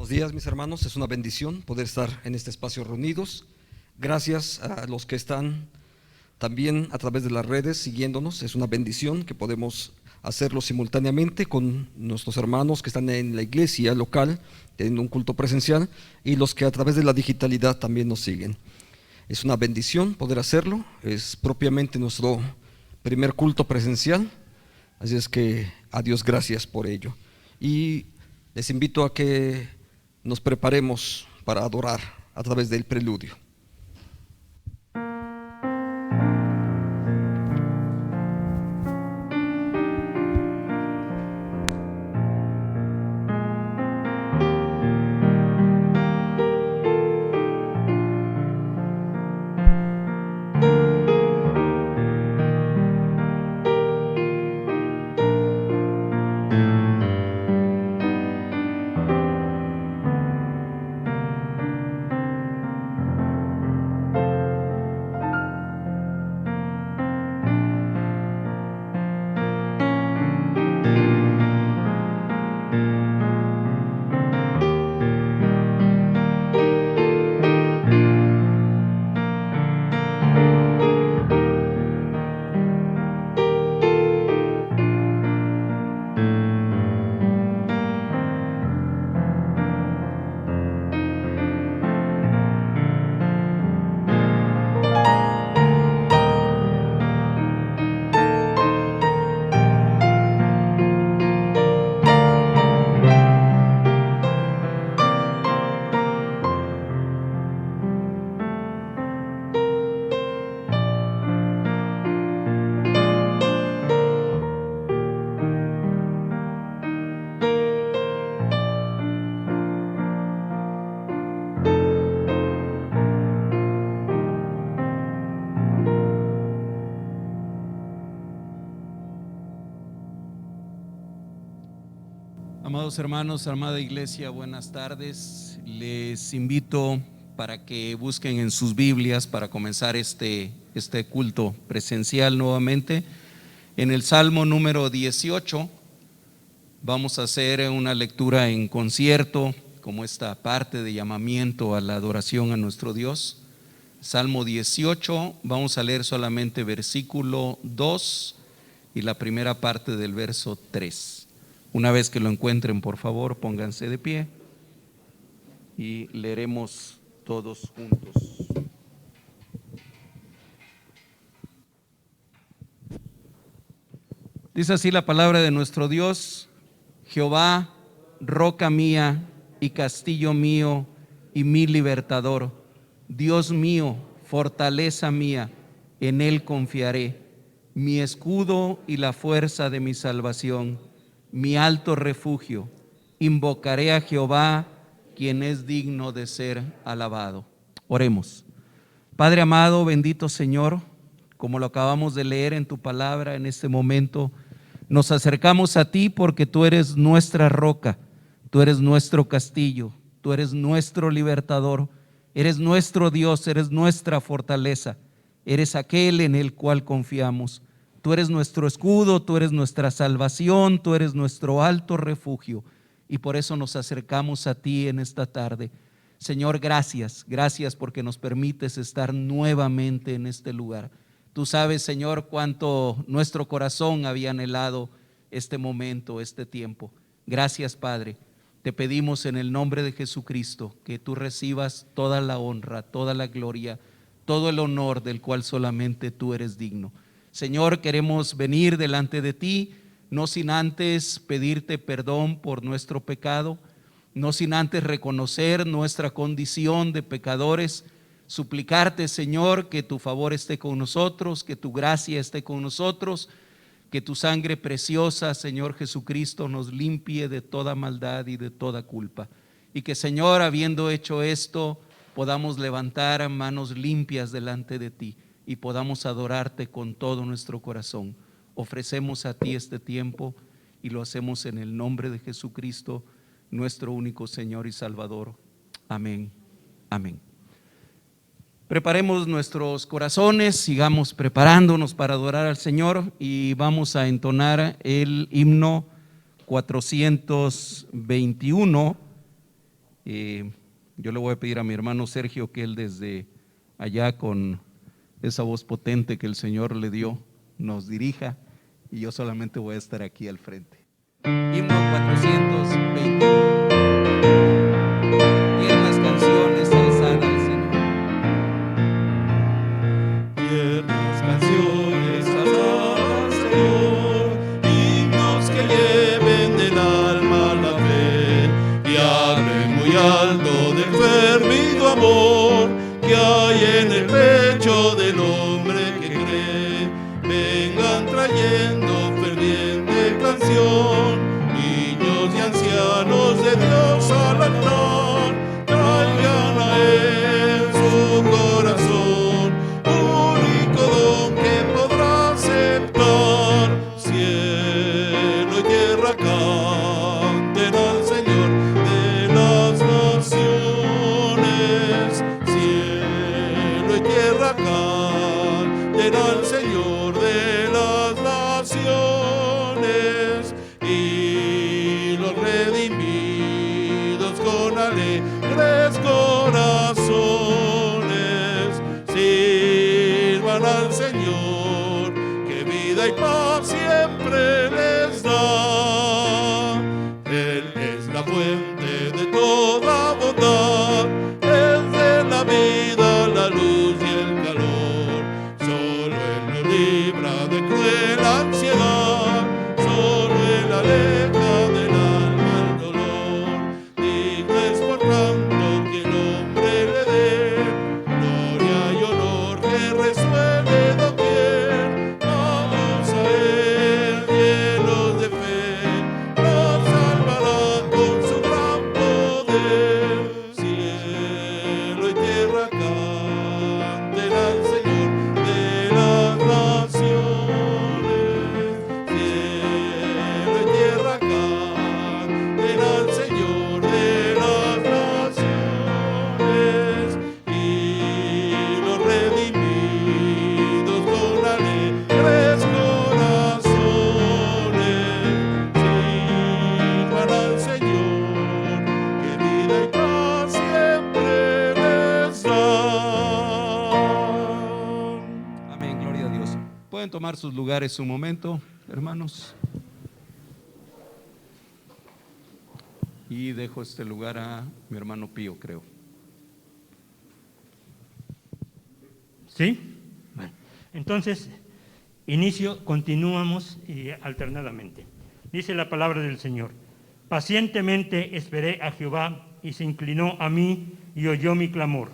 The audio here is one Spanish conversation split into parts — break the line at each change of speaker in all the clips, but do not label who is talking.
Buenos días, mis hermanos. Es una bendición poder estar en este espacio reunidos. Gracias a los que están también a través de las redes siguiéndonos. Es una bendición que podemos hacerlo simultáneamente con nuestros hermanos que están en la iglesia local, en un culto presencial, y los que a través de la digitalidad también nos siguen. Es una bendición poder hacerlo. Es propiamente nuestro primer culto presencial, así es que a Dios gracias por ello. Y les invito a que nos preparemos para adorar a través del preludio.
Amados hermanos, amada iglesia, buenas tardes. Les invito para que busquen en sus Biblias para comenzar este culto presencial nuevamente. En el Salmo número 18 vamos a hacer una lectura en concierto, como esta parte de llamamiento a la adoración a nuestro Dios. Salmo 18, vamos a leer solamente versículo 2 y la primera parte del verso 3. Una vez que lo encuentren, por favor, pónganse de pie y leeremos todos juntos. Dice así la palabra de nuestro Dios: Jehová, roca mía y castillo mío y mi libertador, Dios mío, fortaleza mía, en Él confiaré, mi escudo y la fuerza de mi salvación, mi alto refugio. Invocaré a Jehová, quien es digno de ser alabado. Oremos. Padre amado, bendito Señor, como lo acabamos de leer en tu palabra en este momento, nos acercamos a ti porque tú eres nuestra roca, tú eres nuestro castillo, tú eres nuestro libertador, eres nuestro Dios, eres nuestra fortaleza, eres aquel en el cual confiamos. Tú eres nuestro escudo, tú eres nuestra salvación, tú eres nuestro alto refugio, y por eso nos acercamos a ti en esta tarde. Señor, gracias porque nos permites estar nuevamente en este lugar. Tú sabes, Señor, cuánto nuestro corazón había anhelado este momento, este tiempo. Gracias, Padre. Te pedimos en el nombre de Jesucristo que tú recibas toda la honra, toda la gloria, todo el honor del cual solamente tú eres digno. Señor, queremos venir delante de ti, no sin antes pedirte perdón por nuestro pecado, no sin antes reconocer nuestra condición de pecadores, suplicarte, Señor, que tu favor esté con nosotros, que tu gracia esté con nosotros, que tu sangre preciosa, Señor Jesucristo, nos limpie de toda maldad y de toda culpa. Y que, Señor, habiendo hecho esto, podamos levantar manos limpias delante de ti y podamos adorarte con todo nuestro corazón. Ofrecemos a ti este tiempo y lo hacemos en el nombre de Jesucristo, nuestro único Señor y Salvador. Amén. Amén. Preparemos nuestros corazones, sigamos preparándonos para adorar al Señor y vamos a entonar el himno 421 Yo le voy a pedir a mi hermano Sergio que él desde allá, con esa voz potente que el Señor le dio, nos dirija, y yo solamente voy a estar aquí al frente. Himno 421. Tiernas canciones alzar al Señor.
Tiernas canciones alzar al Señor, himnos que lleven del alma la fe y hablen muy alto del fervido amor que hay en el pecho del hombre que cree. Vengan trayendo ferviente canción, niños y ancianos de Dios al altar, traigan a Él su corazón, único don que podrá aceptar. Cielo y tierra canten al Señor de las naciones, cielo y tierra canten al Señor de las naciones, y los redimidos con alegres corazones sirvan al Señor, que vida y paz siempre les da. Él es la fuente de toda bondad, es de la vida la luz y el calor. Solo Él nos libra de cruel ansiedad, solo Él aleja del alma el dolor. Digno es por tanto que el hombre le dé gloria y honor que resuene doquier. Vamos a Él llenos de fe, nos salvará con su gran poder. Cielo y tierra canten al Señor de las naciones, cielo y tierra canten al Señor de las naciones, y los redimidos con alegres corazones sirvan al Señor, que vida y paz siempre les da.
Amén, gloria a Dios. Pueden tomar sus lugares un momento, hermanos. Y dejo este lugar a mi hermano Pío, creo.
¿Sí? Bueno, entonces, continuamos alternadamente. Dice la palabra del Señor: pacientemente esperé a Jehová, y se inclinó a mí y oyó mi clamor.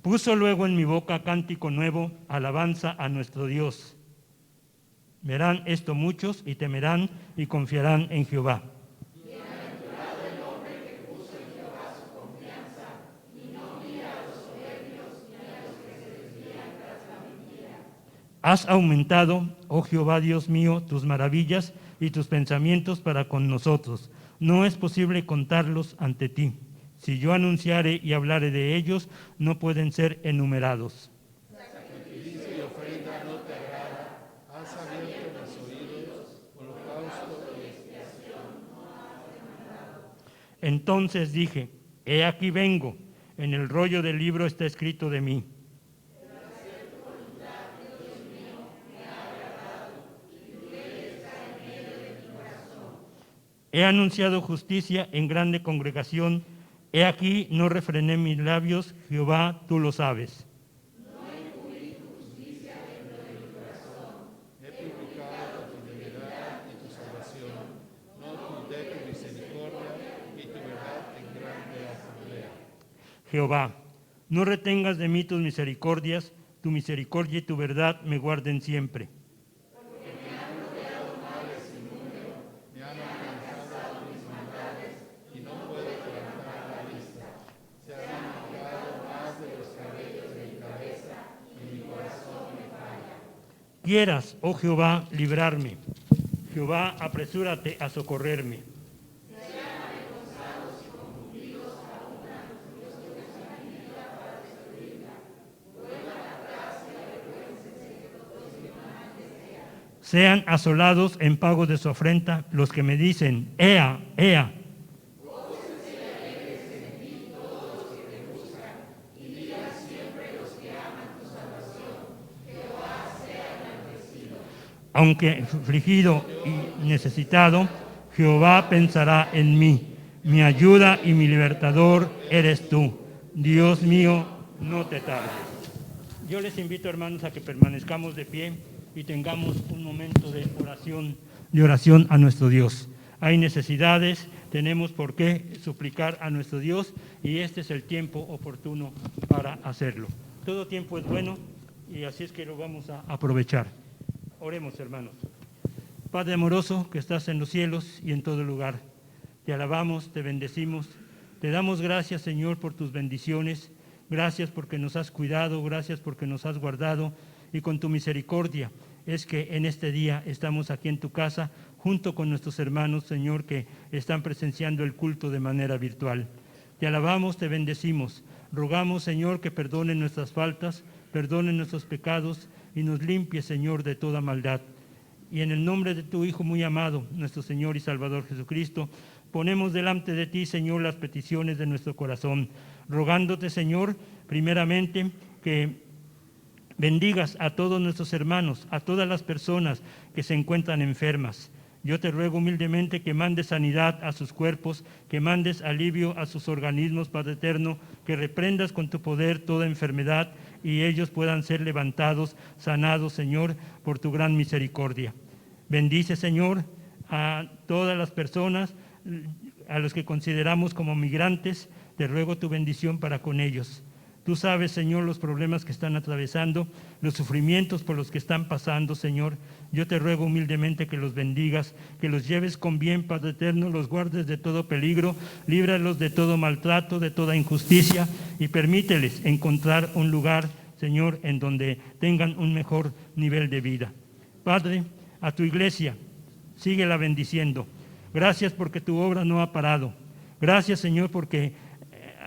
Puso luego en mi boca cántico nuevo, alabanza a nuestro Dios. Verán esto muchos y temerán y confiarán en Jehová. Bienaventurado el hombre que puso en Jehová su confianza y no mira a los soberbios ni a los que se desvían tras la mentira. Has aumentado, oh Jehová Dios mío, tus maravillas y tus pensamientos para con nosotros. No es posible contarlos ante ti. Si yo anunciare y hablare de ellos, no pueden ser enumerados.
Sacrificio y ofrenda no te agrada, has abierto los oídos, holocausto y expiación no has demandado.
Entonces dije: he aquí vengo, en el rollo del libro está escrito de mí. He anunciado justicia en grande congregación. He aquí, no refrené mis labios, Jehová, tú lo sabes.
No encubrí tu justicia dentro de mi corazón. He publicado tu fidelidad y tu salvación. No oculté tu misericordia y tu verdad en grande asamblea.
Jehová, no retengas de mí tus misericordias, tu misericordia y tu verdad me guarden siempre.
Me han alcanzado mis maldades y no puedo levantar la vista. Se han arrancado más de los cabellos de mi cabeza y mi corazón me falla.
Quieras, oh Jehová, librarme. Jehová, apresúrate a socorrerme. Sean asolados en pago de su afrenta los que me dicen, ea, ea. Aunque afligido y necesitado, Jehová pensará en mí. Mi ayuda y mi libertador eres tú. Dios mío, no te tardes. Yo les invito, hermanos, a que permanezcamos de pie y tengamos un momento de oración a nuestro Dios. Hay necesidades, tenemos por qué suplicar a nuestro Dios y este es el tiempo oportuno para hacerlo. Todo tiempo es bueno y así es que lo vamos a aprovechar. Oremos, hermanos. Padre amoroso que estás en los cielos y en todo lugar, te alabamos, te bendecimos, te damos gracias, Señor, por tus bendiciones, gracias porque nos has cuidado, gracias porque nos has guardado y con tu misericordia es que en este día estamos aquí en tu casa junto con nuestros hermanos, Señor, que están presenciando el culto de manera virtual. Te alabamos, te bendecimos, rogamos, Señor, que perdonen nuestras faltas, perdonen nuestros pecados y nos limpie, Señor, de toda maldad. Y en el nombre de tu Hijo muy amado, nuestro Señor y Salvador Jesucristo, ponemos delante de ti, Señor, las peticiones de nuestro corazón, rogándote, Señor, primeramente que bendigas a todos nuestros hermanos, a todas las personas que se encuentran enfermas. Yo te ruego humildemente que mandes sanidad a sus cuerpos, que mandes alivio a sus organismos, Padre eterno, que reprendas con tu poder toda enfermedad y ellos puedan ser levantados, sanados, Señor, por tu gran misericordia. Bendice, Señor, a todas las personas, a los que consideramos como migrantes, te ruego tu bendición para con ellos. Tú sabes, Señor, los problemas que están atravesando, los sufrimientos por los que están pasando, Señor. Yo te ruego humildemente que los bendigas, que los lleves con bien, Padre eterno, los guardes de todo peligro, líbralos de todo maltrato, de toda injusticia y permíteles encontrar un lugar, Señor, en donde tengan un mejor nivel de vida. Padre, a tu iglesia, síguela bendiciendo. Gracias porque tu obra no ha parado. Gracias, Señor, porque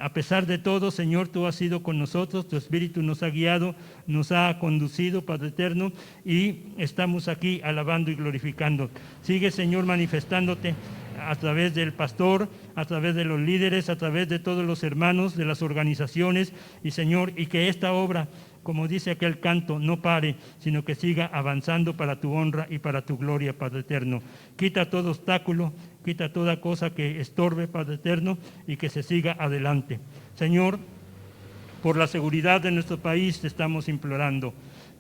a pesar de todo, Señor, tú has sido con nosotros, tu Espíritu nos ha guiado, nos ha conducido, Padre eterno, y estamos aquí alabando y glorificando. Sigue, Señor, manifestándote a través del pastor, a través de los líderes, a través de todos los hermanos, de las organizaciones, y Señor, y que esta obra, como dice aquel canto, no pare, sino que siga avanzando para tu honra y para tu gloria, Padre eterno. Quita todo obstáculo, quita toda cosa que estorbe, Padre eterno, y que se siga adelante. Señor, por la seguridad de nuestro país te estamos implorando.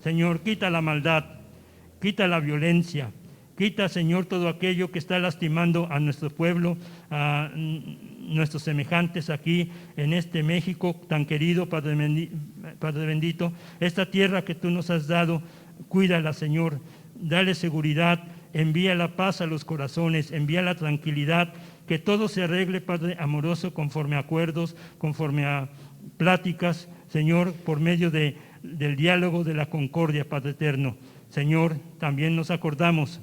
Señor, quita la maldad, quita la violencia, quita, Señor, todo aquello que está lastimando a nuestro pueblo, a nuestros semejantes aquí en este México tan querido, Padre bendito. Esta tierra que tú nos has dado, cuídala, Señor, dale seguridad, envía la paz a los corazones, envía la tranquilidad, que todo se arregle, Padre amoroso, conforme a acuerdos, conforme a pláticas, Señor, por medio del diálogo, de la concordia, Padre eterno. Señor, también nos acordamos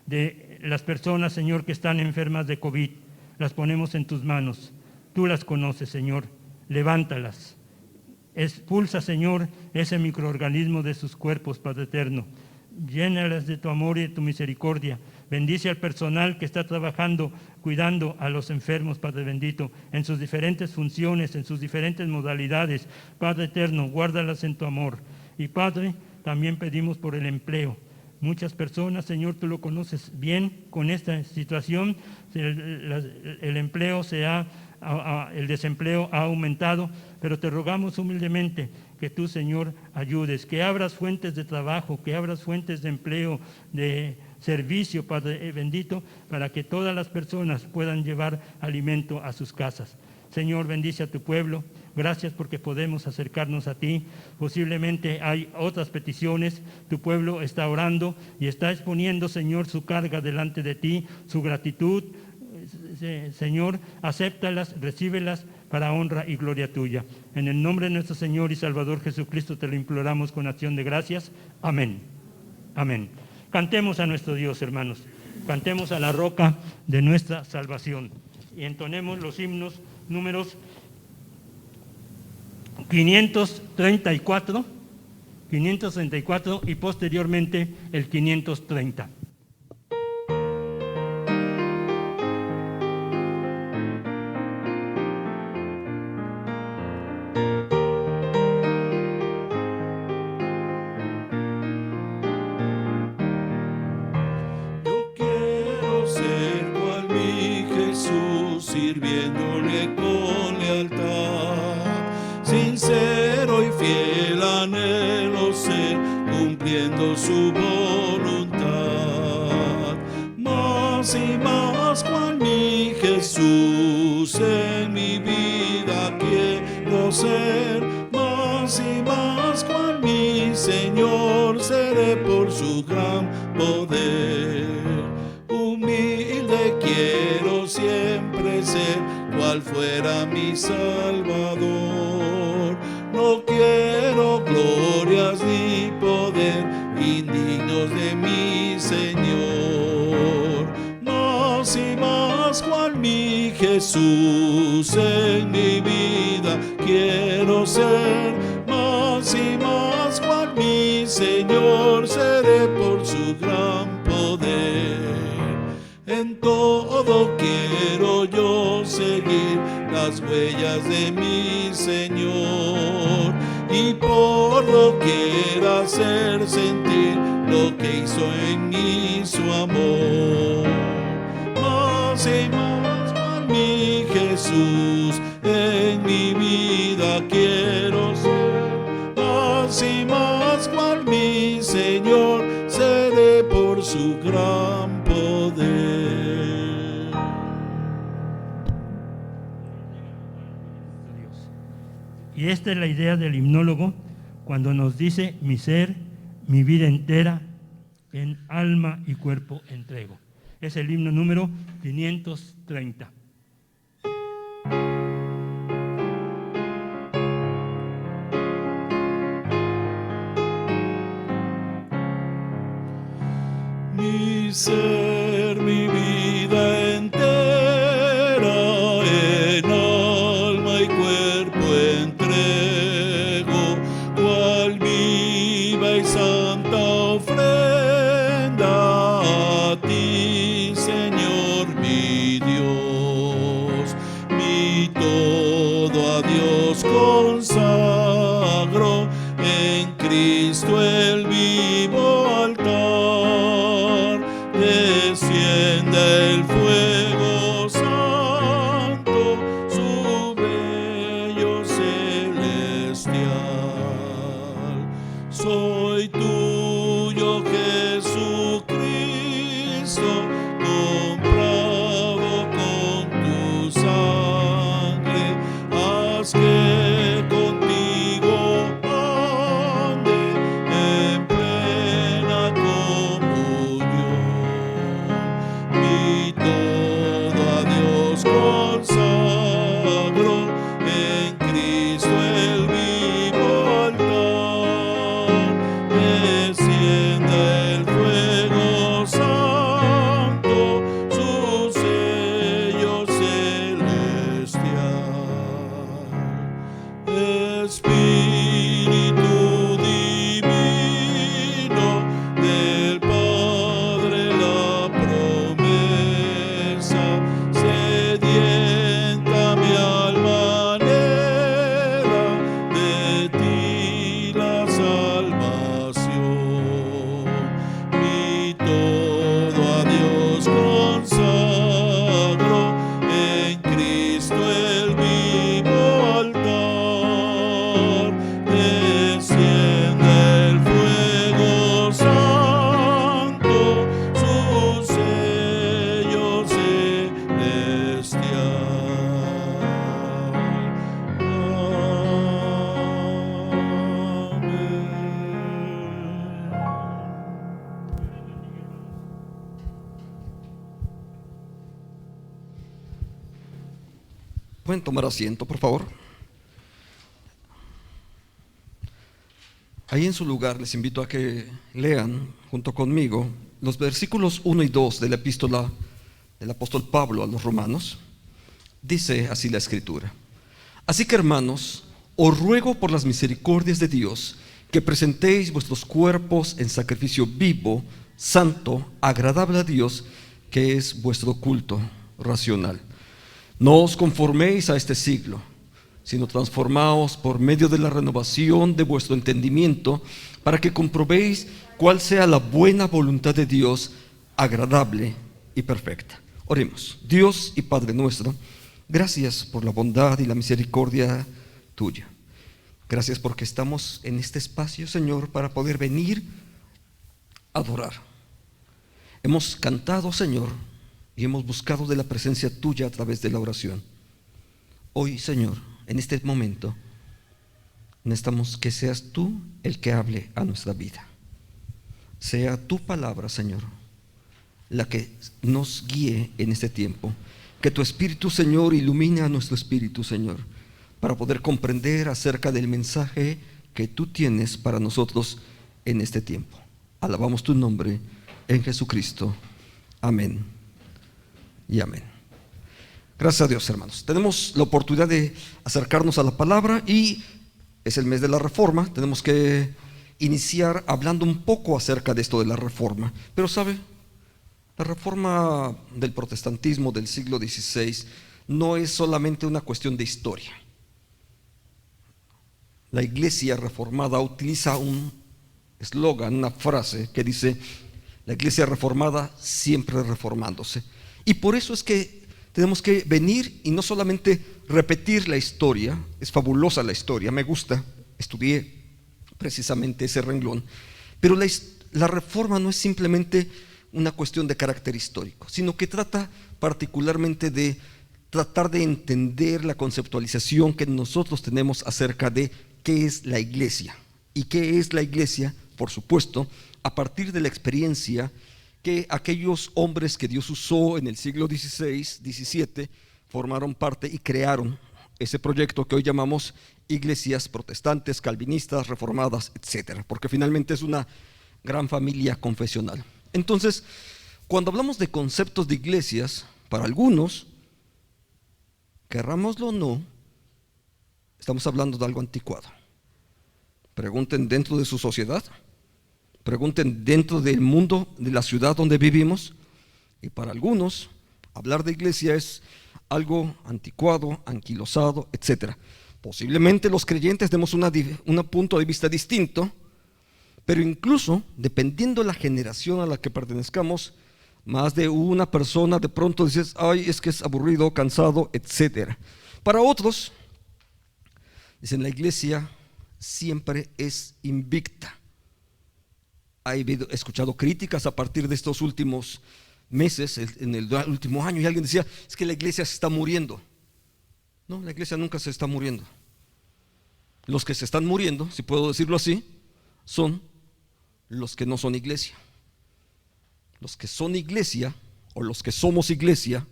de las personas, Señor, que están enfermas de COVID. Las ponemos en tus manos. Tú las conoces, Señor. Levántalas. Expulsa, Señor, ese microorganismo de sus cuerpos, Padre eterno. Llénalas de tu amor y de tu misericordia. Bendice al personal que está trabajando, cuidando a los enfermos, Padre bendito, en sus diferentes funciones, en sus diferentes modalidades. Padre eterno, guárdalas en tu amor. Y Padre, también pedimos por el empleo. Muchas personas, Señor, tú lo conoces bien con esta situación, el empleo el desempleo ha aumentado, pero te rogamos humildemente que tú, Señor, ayudes, que abras fuentes de trabajo, que abras fuentes de empleo, de servicio, Padre bendito, para que todas las personas puedan llevar alimento a sus casas. Señor, bendice a tu pueblo. Gracias porque podemos acercarnos a ti. Posiblemente hay otras peticiones. Tu pueblo está orando y está exponiendo, Señor, su carga delante de ti, su gratitud. Señor, acéptalas, recíbelas para honra y gloria tuya. En el nombre de nuestro Señor y Salvador Jesucristo te lo imploramos con acción de gracias. Amén. Amén. Cantemos a nuestro Dios, hermanos. Cantemos a la roca de nuestra salvación. Y entonemos los himnos números 534, 534 y posteriormente el 530.
Sirviéndole con lealtad, sincero y fiel anhelo ser, cumpliendo su voluntad. Más y más cual mi Jesús en mi vida quiero ser, más y más cual mi Señor seré por su gran poder. Humilde quiero siempre ser, cual fuera mi Salvador. No quiero glorias ni poder indignos de mi Señor. Más y más cual mi Jesús en mi vida quiero ser, más y más cual mi Señor seré por su gran poder. En todo quiero yo seguir las huellas de mi Señor, y por doquier hacer sentir lo que hizo en mí su amor. Más y más por mi Jesús en mi vida quiero ser, más y más por mi Señor seré por su gran poder.
Y esta es la idea del himnólogo cuando nos dice: mi ser, mi vida entera, en alma y cuerpo entrego. Es el himno número 530.
Mi ser, mi vida entera, en alma y cuerpo entrego, cual viva y santa ofrenda a ti, Señor mi Dios. Mi todo a Dios consagro, en Cristo el vivo altar. Desciende el fuego santo, su bello celestial. Soy tuyo, Jesucristo, comprado con tu sangre. Haz que contigo ande en plena comunión. Mi todo a Dios consagro, en Cristo el vivo altar. Desciende el fuego santo, su sello celestial. Espíritu divino del Padre, la promesa, sedienta mi alma anhela, de ti la salvación. Mi todo a Dios consagro, en Cristo el vivo altar. Desciende el fuego santo, su sello celestial.
Pueden tomar asiento, por favor. Ahí en su lugar les invito a que lean junto conmigo los versículos 1 y 2 de la epístola del apóstol Pablo a los romanos. Dice así la Escritura: así que, hermanos, os ruego por las misericordias de Dios que presentéis vuestros cuerpos en sacrificio vivo, santo, agradable a Dios, que es vuestro culto racional. No os conforméis a este siglo, sino transformaos por medio de la renovación de vuestro entendimiento, para que comprobéis cuál sea la buena voluntad de Dios, agradable y perfecta. Oremos. Dios y Padre nuestro, gracias por la bondad y la misericordia tuya. Gracias porque estamos en este espacio, Señor, para poder venir a adorar. Hemos cantado, Señor, y hemos buscado de la presencia tuya a través de la oración. Hoy, Señor, en este momento, necesitamos que seas tú el que hable a nuestra vida. Sea tu palabra, Señor, la que nos guíe en este tiempo. Que tu Espíritu, Señor, ilumine a nuestro espíritu, Señor, para poder comprender acerca del mensaje que tú tienes para nosotros en este tiempo. Alabamos tu nombre en Jesucristo. Amén y amén. Gracias a Dios, hermanos. Tenemos la oportunidad de acercarnos a la palabra y es el mes de la Reforma. Tenemos que iniciar hablando un poco acerca de esto de la Reforma. Pero ¿sabe? La Reforma del protestantismo del siglo XVI no es solamente una cuestión de historia. La Iglesia reformada utiliza un eslogan, una frase que dice: la Iglesia reformada siempre reformándose. Y por eso es que tenemos que venir y no solamente repetir la historia. Es fabulosa la historia, me gusta, estudié precisamente ese renglón, pero la reforma no es simplemente una cuestión de carácter histórico, sino que trata particularmente de tratar de entender la conceptualización que nosotros tenemos acerca de qué es la Iglesia. ¿Y qué es la Iglesia? Por supuesto, a partir de la experiencia que aquellos hombres que Dios usó en el siglo XVI, XVII, formaron parte y crearon ese proyecto que hoy llamamos iglesias protestantes, calvinistas, reformadas, etcétera, porque finalmente es una gran familia confesional. Entonces, cuando hablamos de conceptos de iglesias, para algunos, querrámoslo o no, estamos hablando de algo anticuado. Pregunten dentro de su sociedad, pregunten dentro del mundo, de la ciudad donde vivimos, y para algunos, hablar de iglesia es algo anticuado, anquilosado, etcétera. Posiblemente los creyentes demos un punto de vista distinto, pero incluso dependiendo de la generación a la que pertenezcamos, más de una persona de pronto dices: ay, es que es aburrido, cansado, etcétera. Para otros, dicen: la iglesia siempre es invicta. He escuchado críticas a partir de estos últimos meses, en el último año, y alguien decía: es que la iglesia se está muriendo. No, la iglesia nunca se está muriendo. Los que se están muriendo, si puedo decirlo así, son los que no son iglesia. Los que son iglesia, o los que somos iglesia,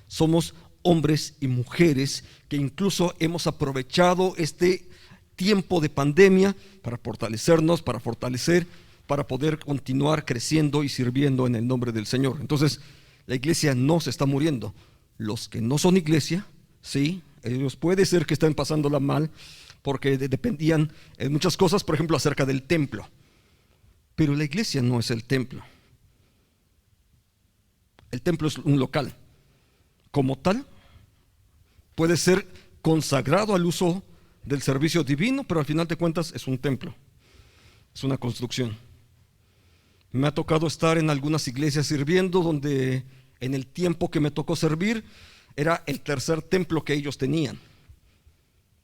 somos hombres y mujeres que incluso hemos aprovechado este tiempo de pandemia para fortalecernos, para poder continuar creciendo y sirviendo en el nombre del Señor. Entonces, la iglesia no se está muriendo. Los que no son iglesia, sí, ellos puede ser que estén pasándola mal porque dependían en muchas cosas, por ejemplo, acerca del templo. Pero la iglesia no es el templo. El templo es un local. Como tal, puede ser consagrado al uso del servicio divino, pero al final de cuentas es un templo, es una construcción. Me ha tocado estar en algunas iglesias sirviendo donde en el tiempo que me tocó servir era el tercer templo que ellos tenían.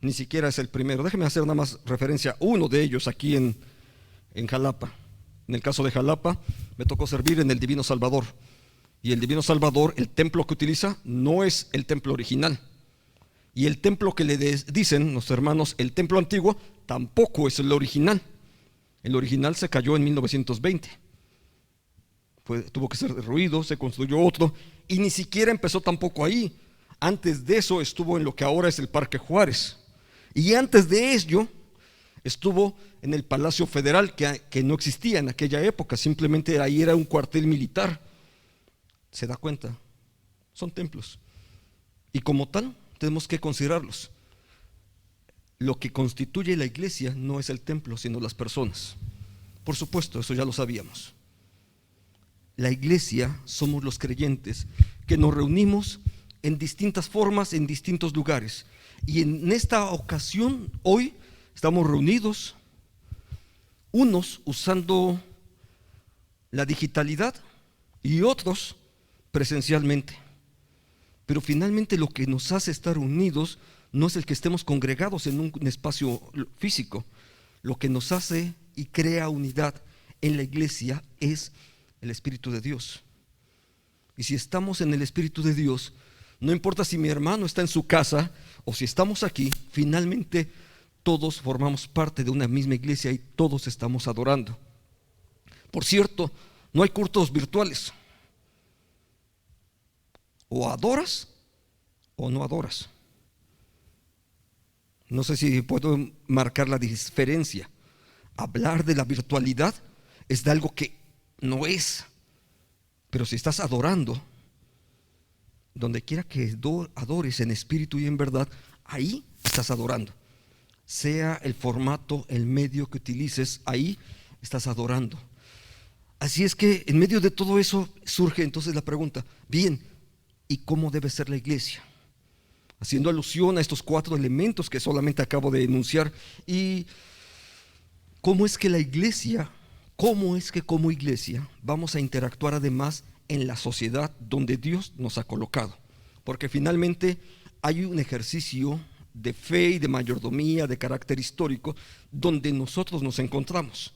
Ni siquiera es el primero. Déjenme hacer nada más referencia a uno de ellos aquí en Jalapa. En el caso de Jalapa me tocó servir en el Divino Salvador. Y el Divino Salvador, el templo que utiliza no es el templo original. Y el templo que le dicen los hermanos, el templo antiguo, tampoco es el original. El original se cayó en 1920. Tuvo que ser derruido, se construyó otro, y ni siquiera empezó tampoco ahí. Antes de eso estuvo en lo que ahora es el Parque Juárez. Y antes de ello estuvo en el Palacio Federal, que no existía en aquella época, simplemente ahí era un cuartel militar. ¿Se da cuenta? Son templos. Y como tal, tenemos que considerarlos. lo que constituye la iglesia no es el templo, sino las personas. Por supuesto, eso ya lo sabíamos. La iglesia somos los creyentes que nos reunimos en distintas formas, en distintos lugares. Y en esta ocasión, hoy, estamos reunidos, unos usando la digitalidad y otros presencialmente. Pero finalmente lo que nos hace estar unidos no es el que estemos congregados en un espacio físico. Lo que nos hace y crea unidad en la iglesia es el Espíritu de Dios. Y si estamos en el Espíritu de Dios, no importa si mi hermano está en su casa o si estamos aquí, finalmente todos formamos parte de una misma iglesia y todos estamos adorando. Por cierto, no hay cultos virtuales. O adoras o no adoras. No sé si puedo marcar la diferencia. Hablar de la virtualidad es de algo que no es. Pero si estás adorando, donde quiera que adores en espíritu y en verdad, ahí estás adorando. Sea el formato, el medio que utilices, ahí estás adorando. Así es que en medio de todo eso surge entonces la pregunta, bien, ¿y cómo debe ser la iglesia? Haciendo alusión a estos 4 elementos que solamente acabo de enunciar. ¿Y cómo es que la iglesia, cómo es que como iglesia vamos a interactuar además en la sociedad donde Dios nos ha colocado? Porque finalmente hay un ejercicio de fe y de mayordomía, de carácter histórico, donde nosotros nos encontramos.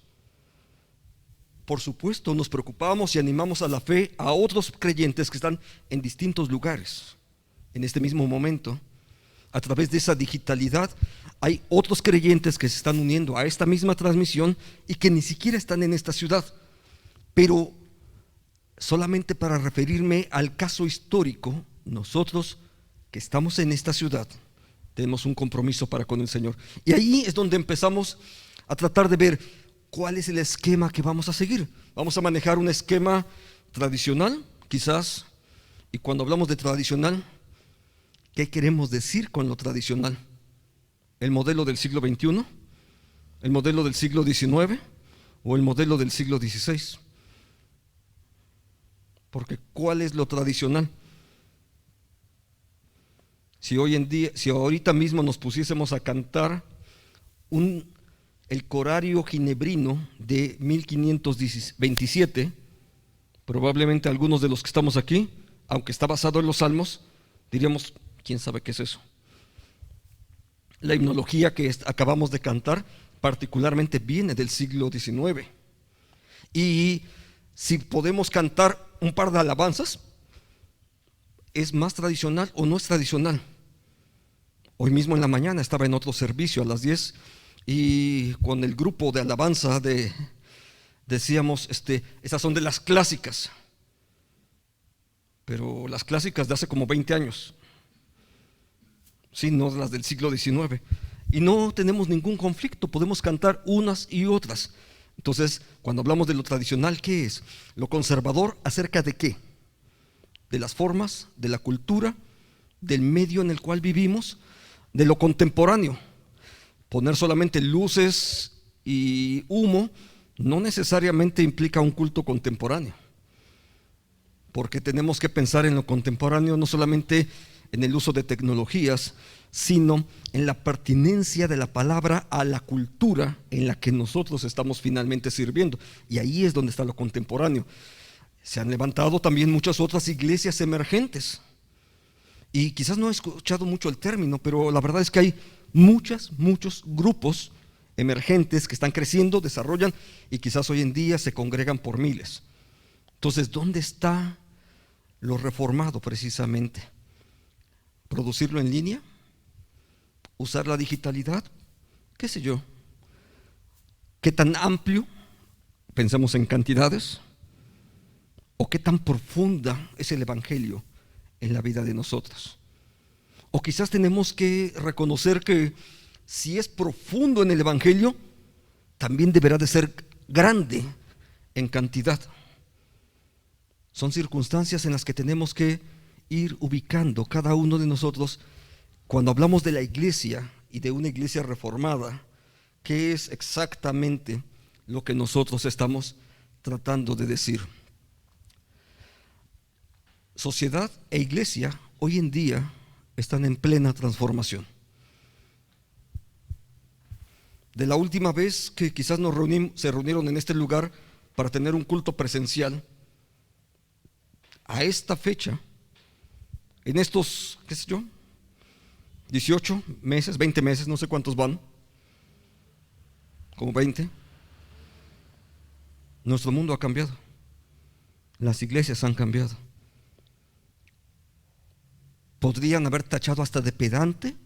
Por supuesto, nos preocupamos y animamos a la fe a otros creyentes que están en distintos lugares. En este mismo momento, a través de esa digitalidad, hay otros creyentes que se están uniendo a esta misma transmisión y que ni siquiera están en esta ciudad. Pero solamente para referirme al caso histórico, nosotros que estamos en esta ciudad, tenemos un compromiso para con el Señor. Y ahí es donde empezamos a tratar de ver cuál es el esquema que vamos a seguir. Vamos a manejar un esquema tradicional, quizás, y cuando hablamos de tradicional, ¿qué queremos decir con lo tradicional? ¿El modelo del siglo XXI? ¿El modelo del siglo XIX? ¿O el modelo del siglo XVI? Porque ¿cuál es lo tradicional? Si hoy en día, si ahorita mismo nos pusiésemos a cantar el corario ginebrino de 1527, probablemente algunos de los que estamos aquí, aunque está basado en los salmos, diríamos, ¿quién sabe qué es eso? La himnología que acabamos de cantar particularmente viene del siglo XIX. Y si podemos cantar un par de alabanzas, ¿es más tradicional o no es tradicional? Hoy mismo en la mañana estaba en otro servicio a las 10 y con el grupo de alabanza decíamos, esas son de las clásicas, pero las clásicas de hace como 20 años, sí, no las del siglo XIX, y no tenemos ningún conflicto, podemos cantar unas y otras. Entonces, cuando hablamos de lo tradicional, ¿qué es? Lo conservador, ¿acerca de qué? De las formas, de la cultura, del medio en el cual vivimos, de lo contemporáneo. Poner solamente luces y humo no necesariamente implica un culto contemporáneo, porque tenemos que pensar en lo contemporáneo no solamente en el uso de tecnologías, sino en la pertinencia de la palabra a la cultura en la que nosotros estamos finalmente sirviendo. Y ahí es donde está lo contemporáneo. Se han levantado también muchas otras iglesias emergentes. Y quizás no he escuchado mucho el término, pero la verdad es que hay muchos grupos emergentes que están creciendo, desarrollan y quizás hoy en día se congregan por miles. Entonces, ¿dónde está lo reformado precisamente? ¿Producirlo en línea? ¿Usar la digitalidad? ¿Qué sé yo? ¿Qué tan amplio? Pensemos en cantidades. ¿O qué tan profunda es el evangelio en la vida de nosotros? O quizás tenemos que reconocer que si es profundo en el evangelio, también deberá de ser grande en cantidad. Son circunstancias en las que tenemos que ir ubicando cada uno de nosotros. Cuando hablamos de la iglesia y de una iglesia reformada, ¿qué es exactamente lo que nosotros estamos tratando de decir? Sociedad e iglesia hoy en día están en plena transformación. De la última vez que quizás se reunieron en este lugar para tener un culto presencial, a esta fecha, en estos, qué sé yo, 18 meses, 20 meses, no sé cuántos van, como 20, nuestro mundo ha cambiado, las iglesias han cambiado. Podrían haber tachado hasta de pedante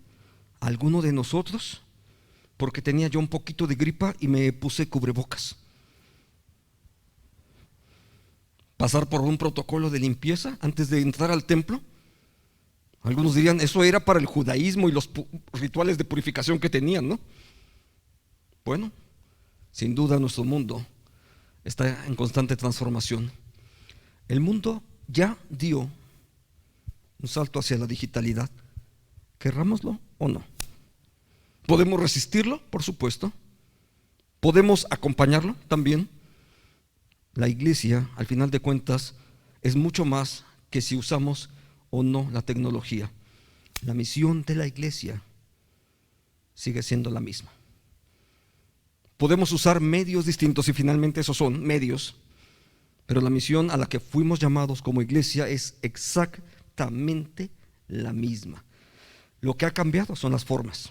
a alguno de nosotros porque tenía yo un poquito de gripa y me puse cubrebocas. Pasar por un protocolo de limpieza antes de entrar al templo. Algunos dirían, eso era para el judaísmo y los rituales de purificación que tenían, ¿no? Bueno, sin duda nuestro mundo está en constante transformación. El mundo ya dio un salto hacia la digitalidad, querrámoslo o no. ¿Podemos resistirlo? Por supuesto. ¿Podemos acompañarlo? También. La iglesia, al final de cuentas, es mucho más que si usamos o no la tecnología. La misión de la iglesia sigue siendo la misma. Podemos usar medios distintos y finalmente esos son medios, pero la misión a la que fuimos llamados como iglesia es exactamente la misma. Lo que ha cambiado son las formas.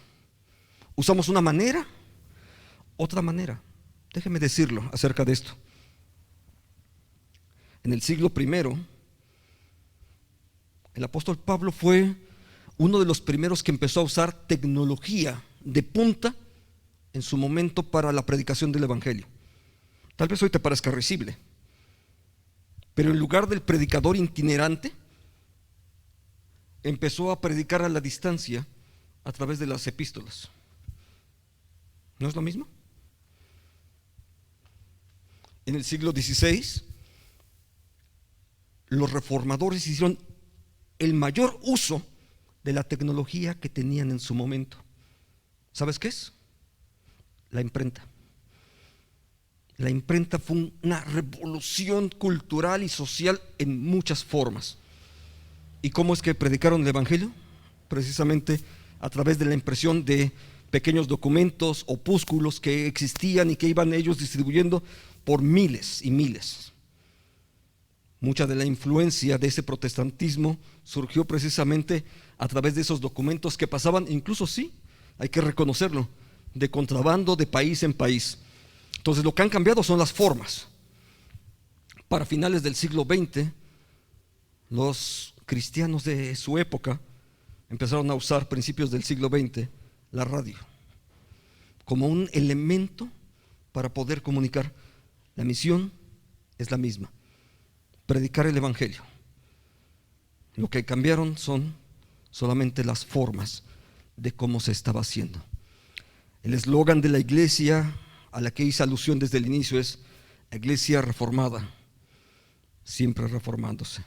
Usamos una manera, otra manera. Déjeme decirlo acerca de esto. En el siglo I, el apóstol Pablo fue uno de los primeros que empezó a usar tecnología de punta en su momento para la predicación del evangelio. Tal vez hoy te parezca risible, pero en lugar del predicador itinerante, empezó a predicar a la distancia a través de las epístolas. ¿No es lo mismo? En el siglo XVI, los reformadores hicieron el mayor uso de la tecnología que tenían en su momento. ¿Sabes qué es? La imprenta. La imprenta fue una revolución cultural y social en muchas formas. ¿Y cómo es que predicaron el evangelio? Precisamente a través de la impresión de pequeños documentos, opúsculos que existían y que iban ellos distribuyendo por miles y miles. Mucha de la influencia de ese protestantismo surgió precisamente a través de esos documentos que pasaban, incluso sí, hay que reconocerlo, de contrabando de país en país. Entonces lo que han cambiado son las formas. Para finales del siglo XX, los cristianos de su época empezaron a usar, principios del siglo XX, la radio como un elemento para poder comunicar. La misión es la misma: predicar el evangelio. Lo que cambiaron son solamente las formas de cómo se estaba haciendo. El eslogan de la iglesia a la que hice alusión desde el inicio es: la iglesia reformada, siempre reformándose.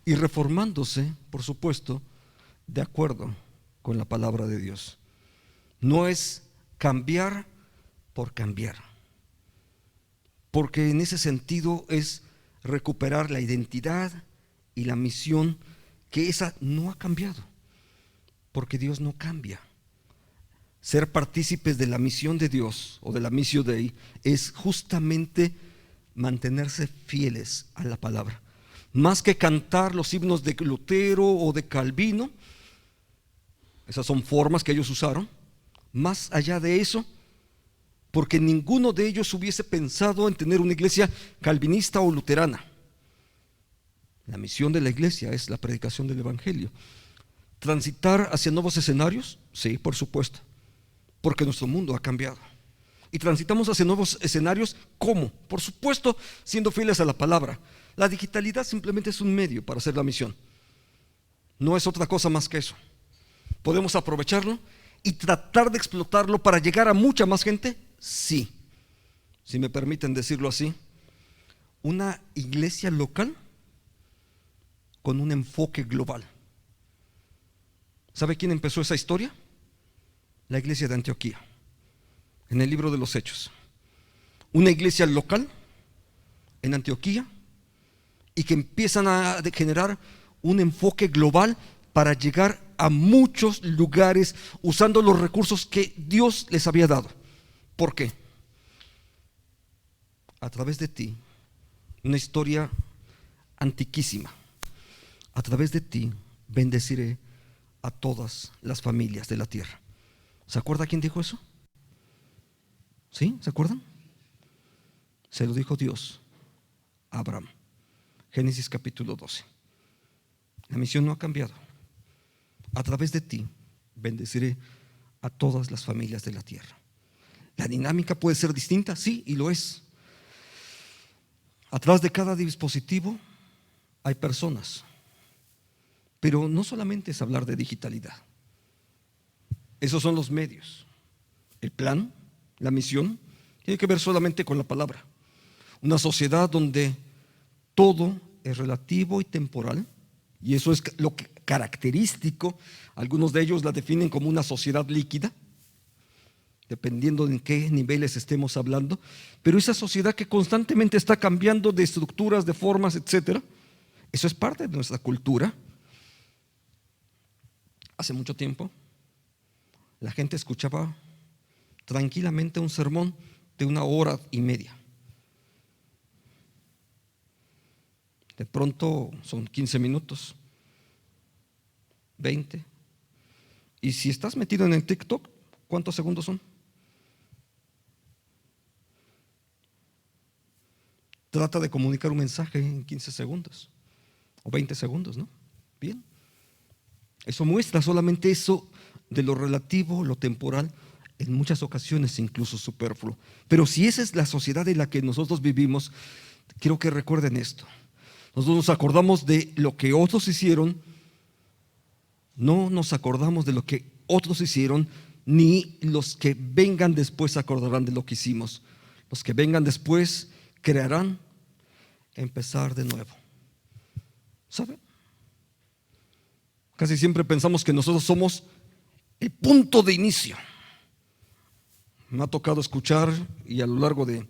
Y reformándose, por supuesto, de acuerdo con la palabra de Dios. No es cambiar por cambiar, porque en ese sentido es recuperar la identidad y la misión, que esa no ha cambiado, porque Dios no cambia. Ser partícipes de la misión de Dios o de la missio Dei es justamente mantenerse fieles a la palabra. Más que cantar los himnos de Lutero o de Calvino, esas son formas que ellos usaron. Más allá de eso, porque ninguno de ellos hubiese pensado en tener una iglesia calvinista o luterana. La misión de la iglesia es la predicación del evangelio. ¿Transitar hacia nuevos escenarios? Sí, por supuesto, porque nuestro mundo ha cambiado. Y transitamos hacia nuevos escenarios, ¿cómo? Por supuesto, siendo fieles a la palabra. La digitalidad simplemente es un medio para hacer la misión. No es otra cosa más que eso. ¿Podemos aprovecharlo y tratar de explotarlo para llegar a mucha más gente? Sí. Si me permiten decirlo así, una iglesia local con un enfoque global. ¿Sabe quién empezó esa historia? la iglesia de Antioquía, en el libro de los Hechos. Una iglesia local en Antioquía y que empiezan a generar un enfoque global para llegar a muchos lugares usando los recursos que Dios les había dado. ¿Por qué? A través de ti, una historia antiquísima, a través de ti bendeciré a todas las familias de la tierra. ¿Se acuerda quién dijo eso? ¿Sí? ¿Se acuerdan? Se lo dijo Dios a Abraham. Génesis capítulo 12. La misión no ha cambiado. A través de ti bendeciré a todas las familias de la tierra. La dinámica puede ser distinta, sí, y lo es. Atrás de cada dispositivo hay personas. Pero no solamente es hablar de digitalidad. Esos son los medios. El plan, la misión, tiene que ver solamente con la palabra. Una sociedad donde todo es relativo y temporal, y eso es lo característico. Algunos de ellos la definen como una sociedad líquida, dependiendo de en qué niveles estemos hablando, pero esa sociedad que constantemente está cambiando de estructuras, de formas, etcétera. Eso es parte de nuestra cultura. Hace mucho tiempo la gente escuchaba tranquilamente un sermón de 1 hora y media. De pronto son 15 minutos, 20. Y si estás metido en el TikTok, ¿cuántos segundos son? Trata de comunicar un mensaje en 15 segundos o 20 segundos, ¿no? Bien. Eso muestra solamente eso de lo relativo, lo temporal, en muchas ocasiones incluso superfluo. Pero si esa es la sociedad en la que nosotros vivimos, quiero que recuerden esto. Nosotros nos acordamos de lo que otros hicieron, no nos acordamos de lo que otros hicieron, ni los que vengan después se acordarán de lo que hicimos. Los que vengan después crearán empezar de nuevo. ¿Saben? Casi siempre pensamos que nosotros somos el punto de inicio. Me ha tocado escuchar, y a lo largo de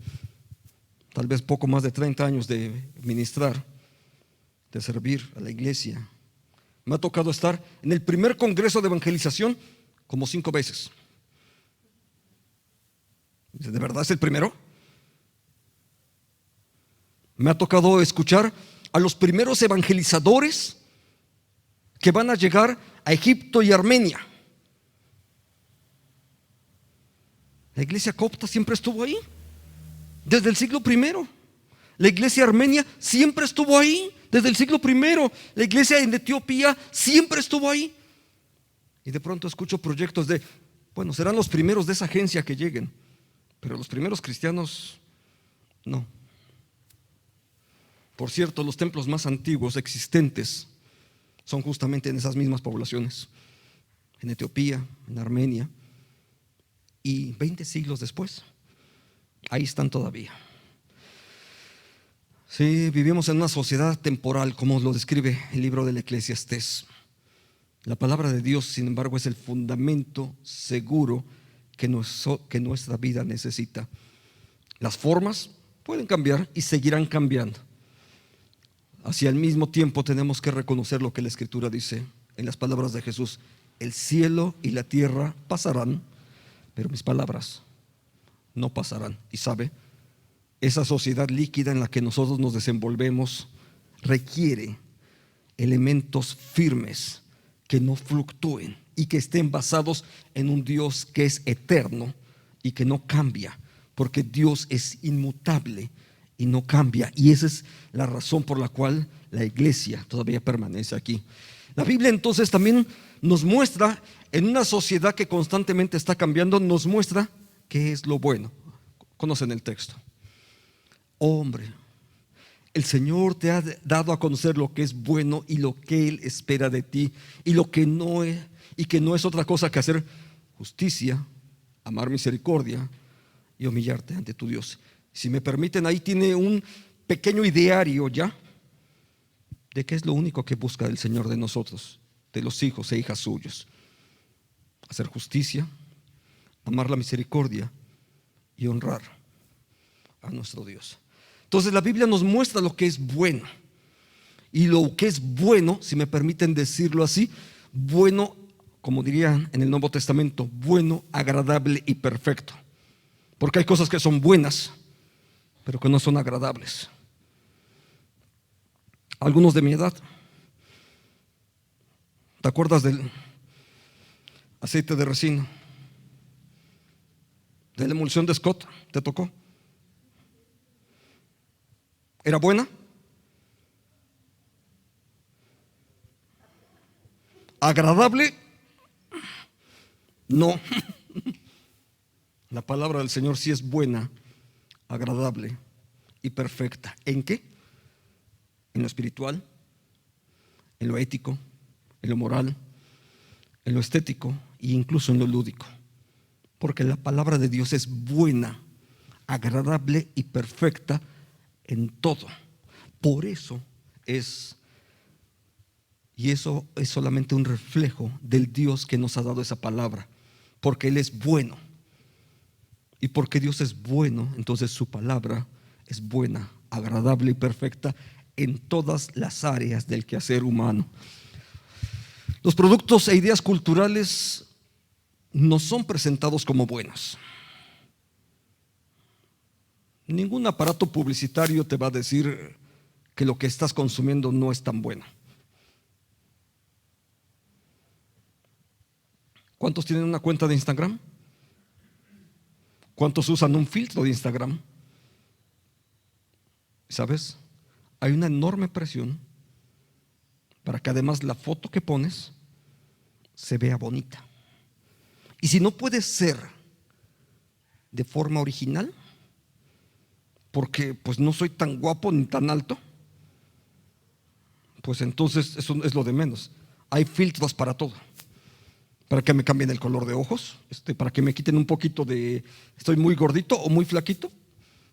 tal vez poco más de 30 años de ministrar, de servir a la iglesia, me ha tocado estar en el primer congreso de evangelización como 5 veces. ¿De verdad es el primero? Me ha tocado escuchar a los primeros evangelizadores que van a llegar a Egipto y Armenia. La iglesia copta siempre estuvo ahí, desde el siglo I. La iglesia armenia siempre estuvo ahí, desde el siglo I. La iglesia en Etiopía siempre estuvo ahí. Y de pronto escucho proyectos de, bueno, serán los primeros de esa agencia que lleguen, pero los primeros cristianos, no. Por cierto, los templos más antiguos existentes son justamente en esas mismas poblaciones, en Etiopía, en Armenia, y 20 siglos después, ahí están todavía. Sí, vivimos en una sociedad temporal, como lo describe el libro del Eclesiastés. La palabra de Dios, sin embargo, es el fundamento seguro que nuestra vida necesita. Las formas pueden cambiar y seguirán cambiando. Hacia el mismo tiempo tenemos que reconocer lo que la Escritura dice en las palabras de Jesús: el cielo y la tierra pasarán, pero mis palabras no pasarán. Y sabe, esa sociedad líquida en la que nosotros nos desenvolvemos requiere elementos firmes que no fluctúen y que estén basados en un Dios que es eterno y que no cambia, porque Dios es inmutable y no cambia, y esa es la razón por la cual la iglesia todavía permanece aquí. La Biblia entonces también nos muestra, en una sociedad que constantemente está cambiando, nos muestra qué es lo bueno. Conocen el texto. Oh, hombre, el Señor te ha dado a conocer lo que es bueno y lo que Él espera de ti, y lo que no es, y que no es otra cosa que hacer justicia, amar misericordia y humillarte ante tu Dios. Si me permiten, ahí tiene un pequeño ideario ya de qué es lo único que busca el Señor de nosotros, de los hijos e hijas suyos: hacer justicia, amar la misericordia y honrar a nuestro Dios. Entonces la Biblia nos muestra lo que es bueno. Y lo que es bueno, si me permiten decirlo así, bueno, como dirían en el Nuevo Testamento, bueno, agradable y perfecto. Porque hay cosas que son buenas, pero que no son agradables. Algunos de mi edad, ¿te acuerdas del aceite de resina? De la emulsión de Scott, ¿te tocó? ¿Era buena? ¿Agradable? No. La palabra del Señor sí es buena, agradable y perfecta. ¿En qué? En lo espiritual, en lo ético, en lo moral, en lo estético e incluso en lo lúdico. Porque la palabra de Dios es buena, agradable y perfecta en todo. Por eso es, y eso es solamente un reflejo del Dios que nos ha dado esa palabra, porque Él es bueno. Y porque Dios es bueno, entonces su palabra es buena, agradable y perfecta en todas las áreas del quehacer humano. Los productos e ideas culturales no son presentados como buenos. Ningún aparato publicitario te va a decir que lo que estás consumiendo no es tan bueno. ¿Cuántos tienen una cuenta de Instagram? ¿Cuántos usan un filtro de Instagram? ¿Sabes? Hay una enorme presión para que además la foto que pones se vea bonita. Y si no puede ser de forma original, porque pues no soy tan guapo ni tan alto, pues entonces eso es lo de menos. Hay filtros para todo. Para que me cambien el color de ojos, para que me quiten un poquito de, estoy muy gordito o muy flaquito.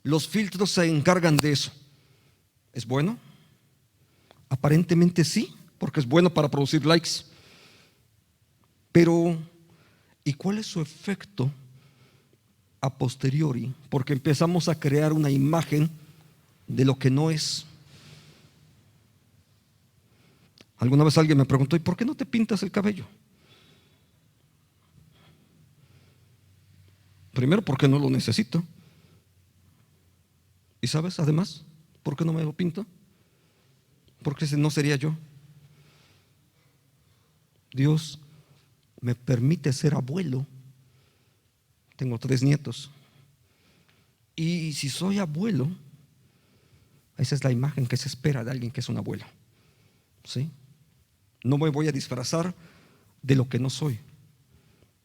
Los filtros se encargan de eso. ¿Es bueno? Aparentemente sí, porque es bueno para producir likes. Pero, ¿y cuál es su efecto a posteriori? Porque empezamos a crear una imagen de lo que no es. Alguna vez alguien me preguntó, ¿y por qué no te pintas el cabello? Primero, porque no lo necesito. Y sabes, además, ¿por qué no me lo pinto? Porque ese no sería yo. Dios me permite ser abuelo. Tengo 3 nietos. Y si soy abuelo, esa es la imagen que se espera de alguien que es un abuelo. ¿Sí? No me voy a disfrazar de lo que no soy,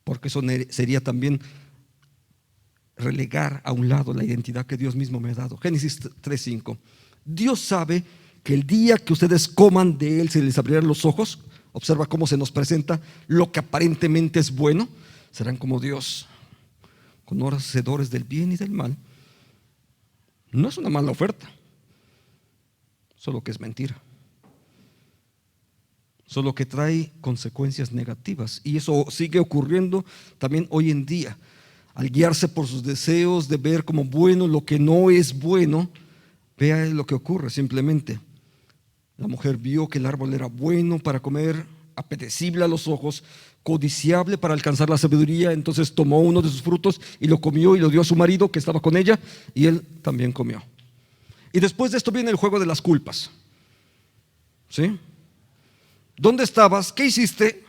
porque eso sería también relegar a un lado la identidad que Dios mismo me ha dado. Génesis 3:5. Dios sabe que el día que ustedes coman de él se les abrirán los ojos. Observa cómo se nos presenta lo que aparentemente es bueno. Serán como Dios, conocedores del bien y del mal. No es una mala oferta, solo que es mentira, solo que trae consecuencias negativas. Y eso sigue ocurriendo también hoy en día. Al guiarse por sus deseos de ver como bueno lo que no es bueno, vea lo que ocurre simplemente. La mujer vio que el árbol era bueno para comer, apetecible a los ojos, codiciable para alcanzar la sabiduría. Entonces tomó uno de sus frutos y lo comió y lo dio a su marido que estaba con ella, y él también comió. Y después de esto viene el juego de las culpas. ¿Sí? ¿Dónde estabas? ¿Qué hiciste?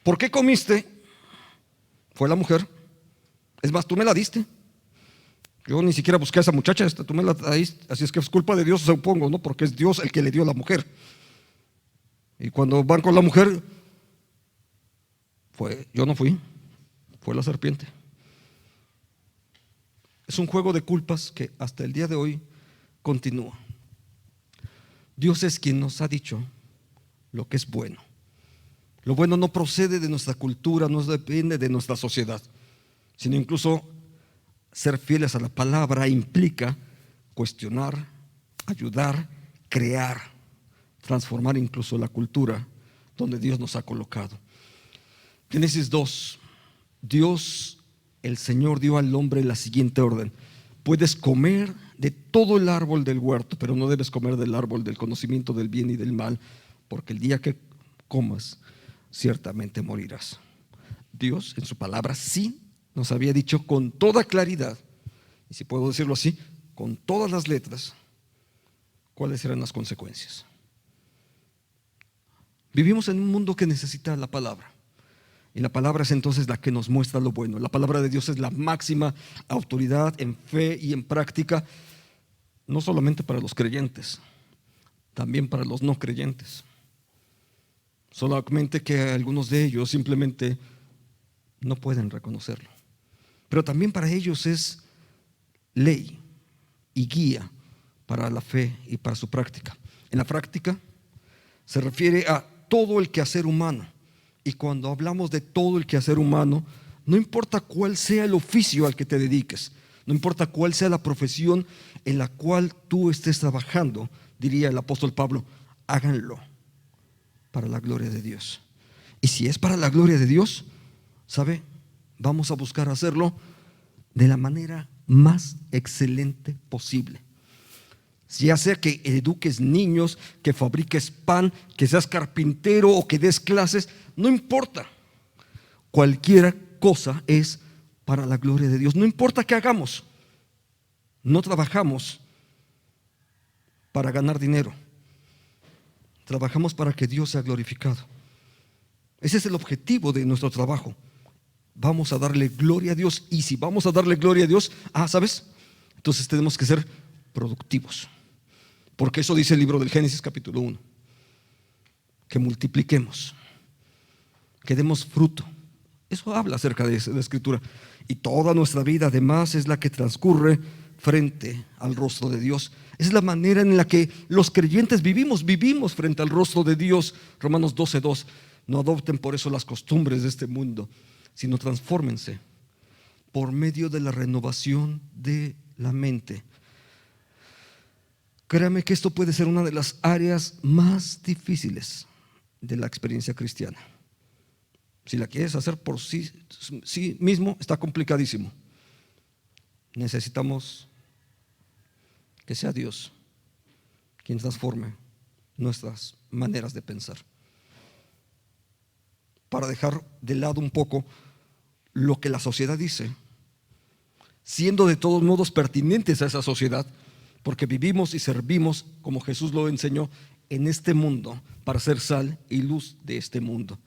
¿Por qué comiste? Fue la mujer. Es más, tú me la diste. Yo ni siquiera busqué a esa muchacha, tú me la diste. Así es que es culpa de Dios, supongo, ¿no? Porque es Dios el que le dio a la mujer. Y cuando van con la mujer, yo no fui, fue la serpiente. Es un juego de culpas que hasta el día de hoy continúa. Dios es quien nos ha dicho lo que es bueno. Lo bueno no procede de nuestra cultura, no depende de nuestra sociedad, sino incluso ser fieles a la palabra implica cuestionar, ayudar, crear, transformar incluso la cultura donde Dios nos ha colocado. Génesis 2. Dios el Señor dio al hombre la siguiente orden: puedes comer de todo el árbol del huerto, pero no debes comer del árbol del conocimiento del bien y del mal, porque el día que comas, ciertamente morirás. Dios en su palabra sí nos había dicho con toda claridad, y si puedo decirlo así, con todas las letras, cuáles eran las consecuencias. Vivimos en un mundo que necesita la palabra, y la palabra es entonces la que nos muestra lo bueno. La palabra de Dios es la máxima autoridad en fe y en práctica, no solamente para los creyentes, también para los no creyentes. Solamente que algunos de ellos simplemente no pueden reconocerlo. Pero también para ellos es ley y guía para la fe y para su práctica. En la práctica se refiere a todo el quehacer humano. Y cuando hablamos de todo el quehacer humano, no importa cuál sea el oficio al que te dediques, no importa cuál sea la profesión en la cual tú estés trabajando, diría el apóstol Pablo, háganlo para la gloria de Dios. Y si es para la gloria de Dios, ¿sabe? Vamos a buscar hacerlo de la manera más excelente posible. Ya sea que eduques niños, que fabriques pan, que seas carpintero o que des clases, no importa. Cualquier cosa es para la gloria de Dios. No importa qué hagamos. No trabajamos para ganar dinero. Trabajamos para que Dios sea glorificado. Ese es el objetivo de nuestro trabajo. Vamos a darle gloria a Dios. Y si vamos a darle gloria a Dios, ¿sabes? Entonces tenemos que ser productivos. Porque eso dice el libro del Génesis capítulo 1. Que multipliquemos, que demos fruto. Eso habla acerca de la Escritura. Y toda nuestra vida además es la que transcurre frente al rostro de Dios. Es la manera en la que los creyentes vivimos frente al rostro de Dios. Romanos 12:2. No adopten por eso las costumbres de este mundo, sino transfórmense por medio de la renovación de la mente. Créame que esto puede ser una de las áreas más difíciles de la experiencia cristiana. Si la quieres hacer por sí mismo, está complicadísimo. Necesitamos que sea Dios quien transforme nuestras maneras de pensar, para dejar de lado un poco lo que la sociedad dice, siendo de todos modos pertinentes a esa sociedad, porque vivimos y servimos, como Jesús lo enseñó, en este mundo para ser sal y luz de este mundo.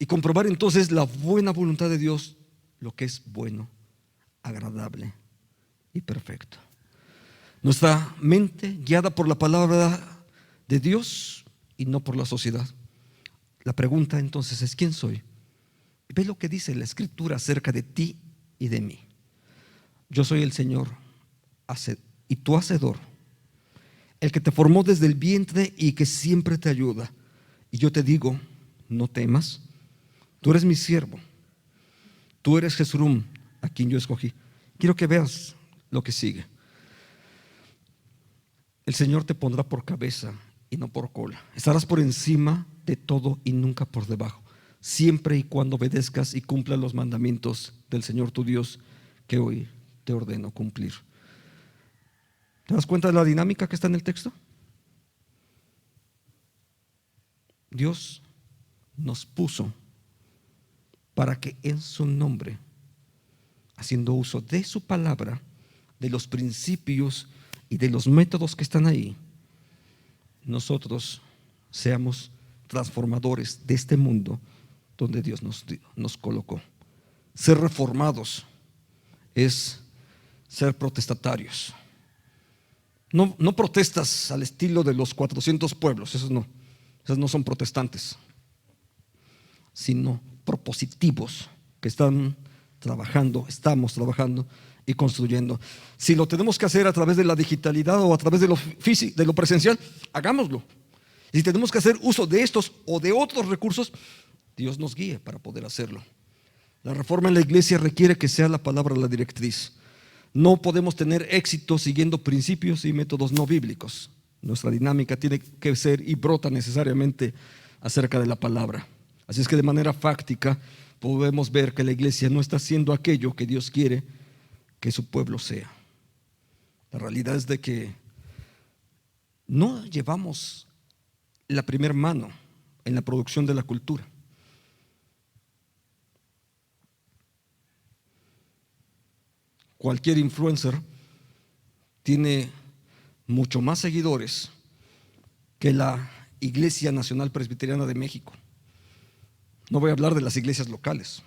Y comprobar entonces la buena voluntad de Dios, lo que es bueno, agradable y perfecto. Nuestra mente guiada por la palabra de Dios y no por la sociedad. La pregunta entonces es: ¿quién soy? Ve lo que dice la Escritura acerca de ti y de mí. Yo soy el Señor y tu hacedor, el que te formó desde el vientre y que siempre te ayuda. Y yo te digo, no temas, tú eres mi siervo, tú eres Jesús, a quien yo escogí. Quiero que veas lo que sigue. El Señor te pondrá por cabeza y no por cola. Estarás por encima de todo y nunca por debajo, siempre y cuando obedezcas y cumplas los mandamientos del Señor tu Dios, que hoy te ordeno cumplir. ¿Te das cuenta de la dinámica que está en el texto? Dios nos puso para que en su nombre, haciendo uso de su palabra, de los principios y de los métodos que están ahí, nosotros seamos transformadores de este mundo donde Dios nos colocó. Ser reformados es ser protestatarios. No protestas al estilo de los 400 pueblos, esos no son protestantes, sino propositivos que estamos trabajando y construyendo. Si lo tenemos que hacer a través de la digitalidad o a través de lo presencial, hagámoslo. Y si tenemos que hacer uso de estos o de otros recursos, Dios nos guíe para poder hacerlo. La reforma en la iglesia requiere que sea la palabra la directriz. No podemos tener éxito siguiendo principios y métodos no bíblicos. Nuestra dinámica tiene que ser y brota necesariamente acerca de la palabra. Así es que de manera fáctica podemos ver que la iglesia no está haciendo aquello que Dios quiere que su pueblo sea. La realidad es de que no llevamos la primera mano en la producción de la cultura. Cualquier influencer tiene mucho más seguidores que la Iglesia Nacional Presbiteriana de México. No voy a hablar de las iglesias locales.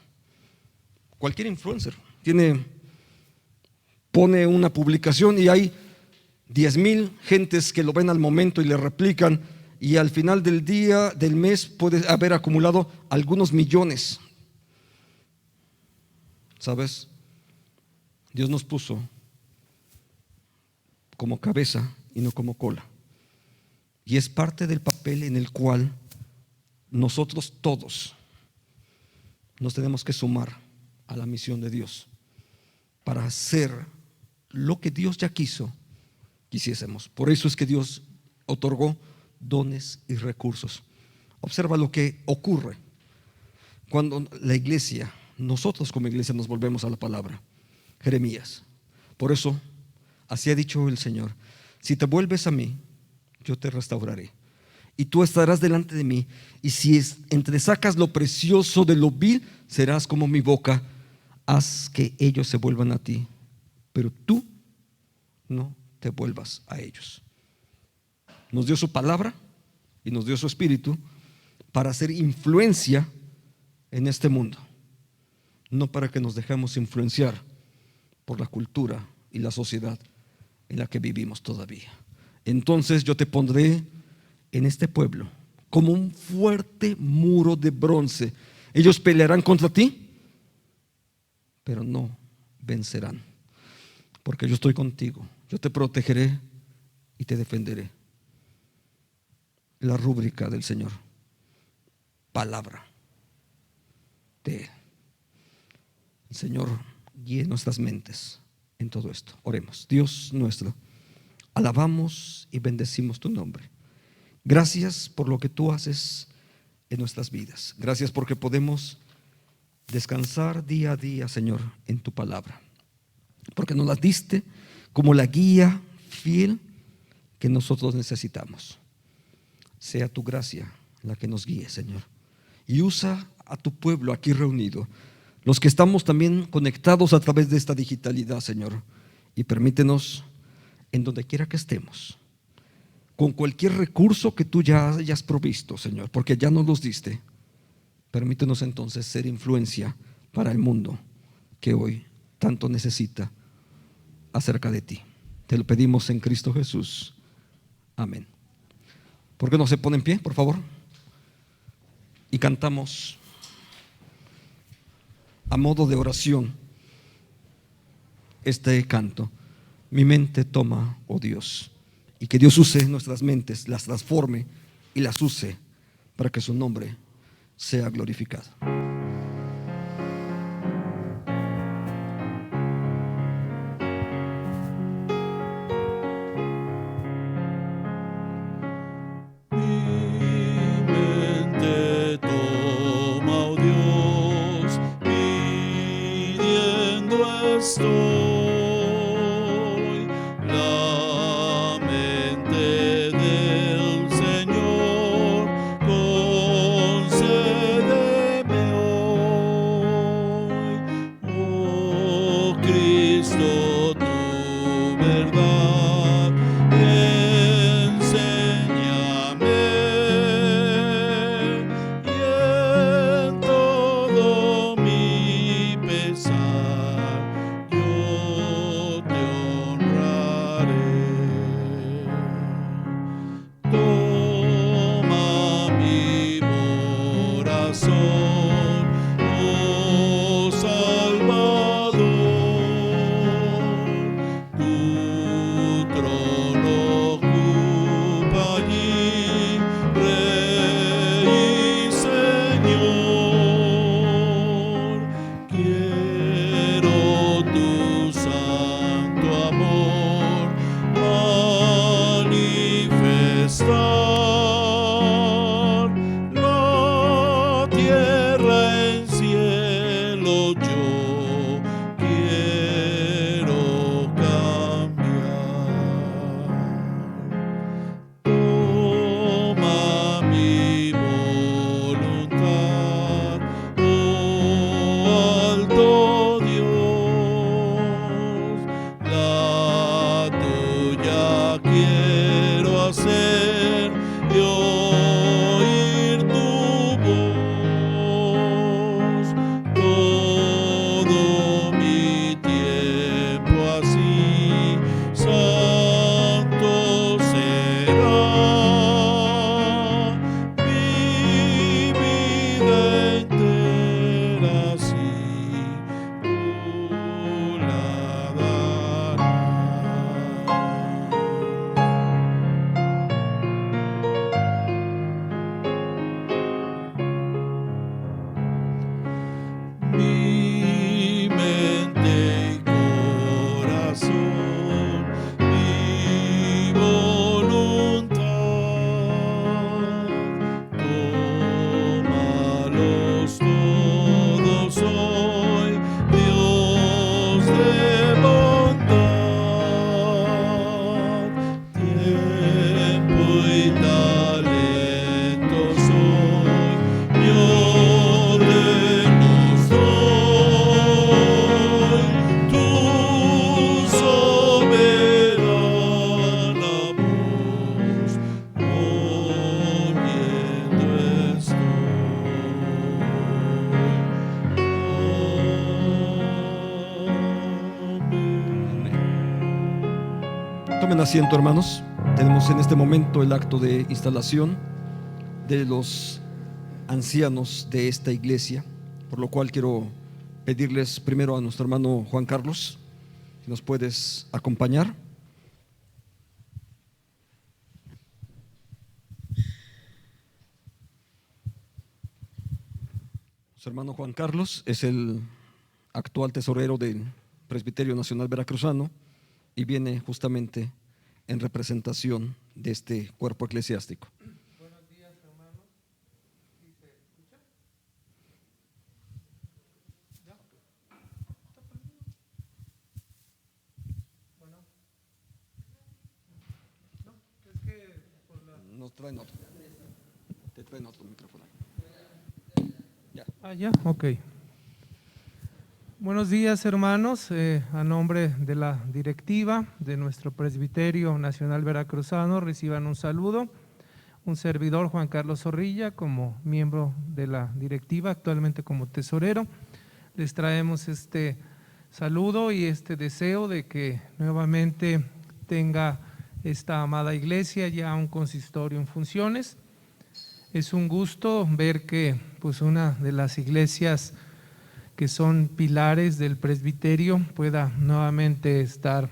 Cualquier influencer pone una publicación y hay 10,000 gentes que lo ven al momento y le replican, y al final del día, del mes, puede haber acumulado algunos millones. ¿Sabes? Dios nos puso como cabeza y no como cola. Y es parte del papel en el cual nosotros todos nos tenemos que sumar a la misión de Dios para hacer lo que Dios ya quisiésemos. Por eso es que Dios otorgó dones y recursos. Observa lo que ocurre cuando la iglesia, nosotros como iglesia, nos volvemos a la palabra. Jeremías. Por eso, así ha dicho el Señor: si te vuelves a mí, yo te restauraré, y tú estarás delante de mí, y si entresacas lo precioso de lo vil, serás como mi boca. Haz que ellos se vuelvan a ti, pero tú no te vuelvas a ellos. Nos dio su palabra y nos dio su espíritu para hacer influencia en este mundo, no para que nos dejemos influenciar por la cultura y la sociedad en la que vivimos todavía. Entonces yo te pondré en este pueblo como un fuerte muro de bronce. Ellos pelearán contra ti, pero no vencerán, porque yo estoy contigo. Yo te protegeré y te defenderé. La rúbrica del Señor: palabra de Él. El Señor guíe nuestras mentes en todo esto. Oremos. Dios nuestro, alabamos y bendecimos tu nombre. Gracias por lo que tú haces en nuestras vidas. Gracias porque podemos descansar día a día, Señor, en tu palabra, porque nos la diste como la guía fiel que nosotros necesitamos. Sea tu gracia la que nos guíe, Señor, y usa a tu pueblo aquí reunido, los que estamos también conectados a través de esta digitalidad, Señor, y permítenos, en donde quiera que estemos, con cualquier recurso que tú ya hayas provisto, Señor, porque ya nos los diste, permítenos entonces ser influencia para el mundo que hoy tanto necesita acerca de ti. Te lo pedimos en Cristo Jesús. Amén. ¿Por qué no se pone en pie, por favor? Y cantamos a modo de oración este canto: mi mente toma, oh Dios. Y que Dios use nuestras mentes, las transforme y las use para que su nombre sea glorificado.
Estoy, la mente del Señor, concédeme hoy, oh Cristo, tu verdad, enséñame, y en todo mi pesar yo te honraré. Toma mi corazón, oh Salvador, tu trono ocupa allí, Rey y Señor. Quiero tu santo amor manifestar, la tierra enciende
Tomen asiento, hermanos. Tenemos en este momento el acto de instalación de los ancianos de esta iglesia, por lo cual quiero pedirles primero a nuestro hermano Juan Carlos, si nos puedes acompañar. Nuestro hermano Juan Carlos es el actual tesorero del Presbiterio Nacional Veracruzano y viene justamente en representación de este cuerpo eclesiástico.
Buenos días, hermanos. ¿Sí se escucha? ¿Ya? Bueno. No, es que por la...
Nos traen otro. Te traen otro micrófono.
Ya, ok. Buenos días, hermanos. A nombre de la directiva de nuestro Presbiterio Nacional Veracruzano, reciban un saludo. Un servidor, Juan Carlos Zorrilla, como miembro de la directiva, actualmente como tesorero. Les traemos este saludo y este deseo de que nuevamente tenga esta amada iglesia ya un consistorio en funciones. Es un gusto ver que pues una de las iglesias que son pilares del presbiterio pueda nuevamente estar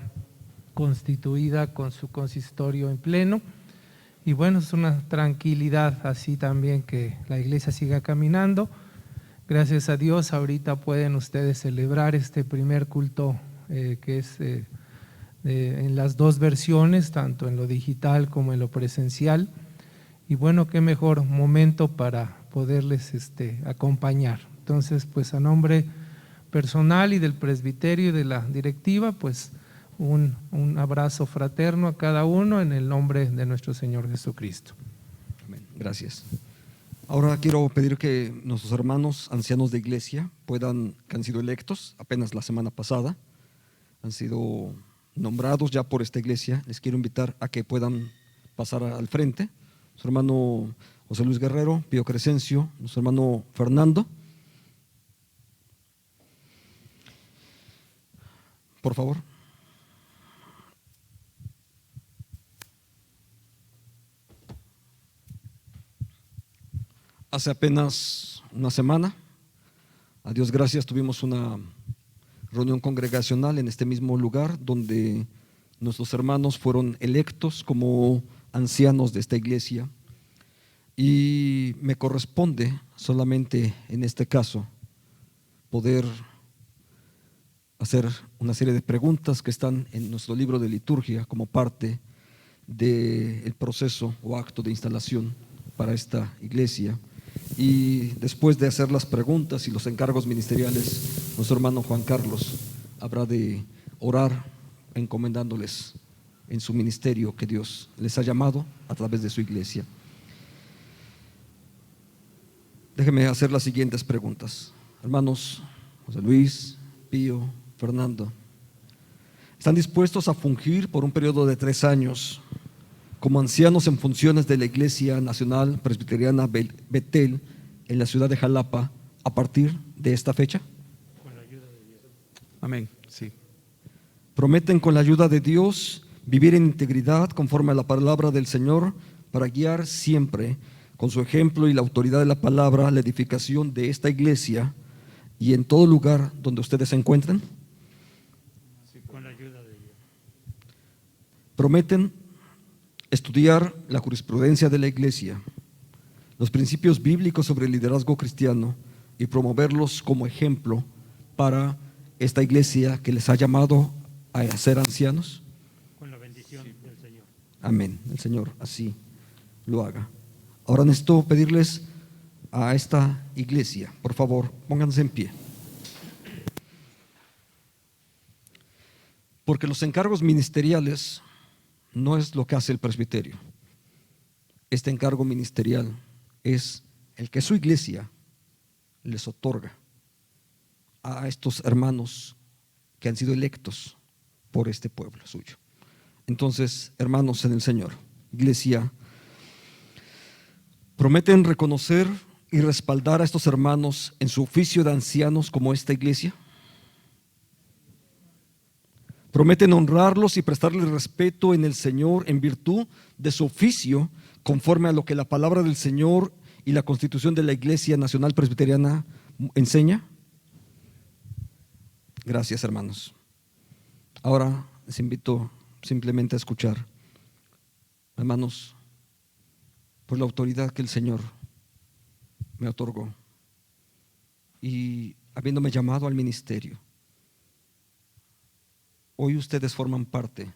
constituida con su consistorio en pleno. Y bueno, es una tranquilidad así también que la iglesia siga caminando. Gracias a Dios, ahorita pueden ustedes celebrar este primer culto que es en las dos versiones, tanto en lo digital como en lo presencial. Y bueno, qué mejor momento para poderles acompañar. Entonces, pues a nombre personal y del presbiterio y de la directiva, pues un abrazo fraterno a cada uno en el nombre de nuestro Señor Jesucristo.
Amén. Gracias. Ahora quiero pedir que nuestros hermanos ancianos de iglesia que han sido electos apenas la semana pasada, han sido nombrados ya por esta iglesia, les quiero invitar a que puedan pasar al frente. Nuestro hermano José Luis Guerrero, Pío Crescencio, nuestro hermano Fernando. Por favor. Hace apenas una semana, a Dios gracias, tuvimos una reunión congregacional en este mismo lugar donde nuestros hermanos fueron electos como ancianos de esta iglesia y me corresponde solamente en este caso poder hacer una serie de preguntas que están en nuestro libro de liturgia como parte del proceso o acto de instalación para esta iglesia. Y después de hacer las preguntas y los encargos ministeriales, nuestro hermano Juan Carlos habrá de orar encomendándoles en su ministerio que Dios les ha llamado a través de su iglesia. Déjenme hacer las siguientes preguntas. Hermanos José Luis, Pío, Fernando, ¿están dispuestos a fungir por un periodo de 3 años como ancianos en funciones de la Iglesia Nacional Presbiteriana Betel en la ciudad de Jalapa a partir de esta fecha?
Con la ayuda de Dios.
Amén. Sí.
¿Prometen con la ayuda de Dios vivir en integridad conforme a la palabra del Señor para guiar siempre con su ejemplo y la autoridad de la palabra la edificación de esta iglesia y en todo lugar donde ustedes se encuentren?
Sí, con la ayuda de Dios.
¿Prometen estudiar la jurisprudencia de la iglesia, los principios bíblicos sobre el liderazgo cristiano y promoverlos como ejemplo para esta iglesia que les ha llamado a ser ancianos?
Con la bendición del Señor.
Amén. El Señor así lo haga. Ahora necesito pedirles a esta iglesia, por favor, pónganse en pie. Porque los encargos ministeriales no es lo que hace el presbiterio. Este encargo ministerial es el que su iglesia les otorga a estos hermanos que han sido electos por este pueblo suyo. Entonces, hermanos en el Señor, iglesia, ¿prometen reconocer y respaldar a estos hermanos en su oficio de ancianos como esta iglesia? Prometen honrarlos y prestarles respeto en el Señor en virtud de su oficio, conforme a lo que la palabra del Señor y la Constitución de la Iglesia Nacional Presbiteriana enseña. Gracias, hermanos. Ahora les invito simplemente a escuchar, hermanos, por la autoridad que el Señor me otorgó y habiéndome llamado al ministerio. Hoy ustedes forman parte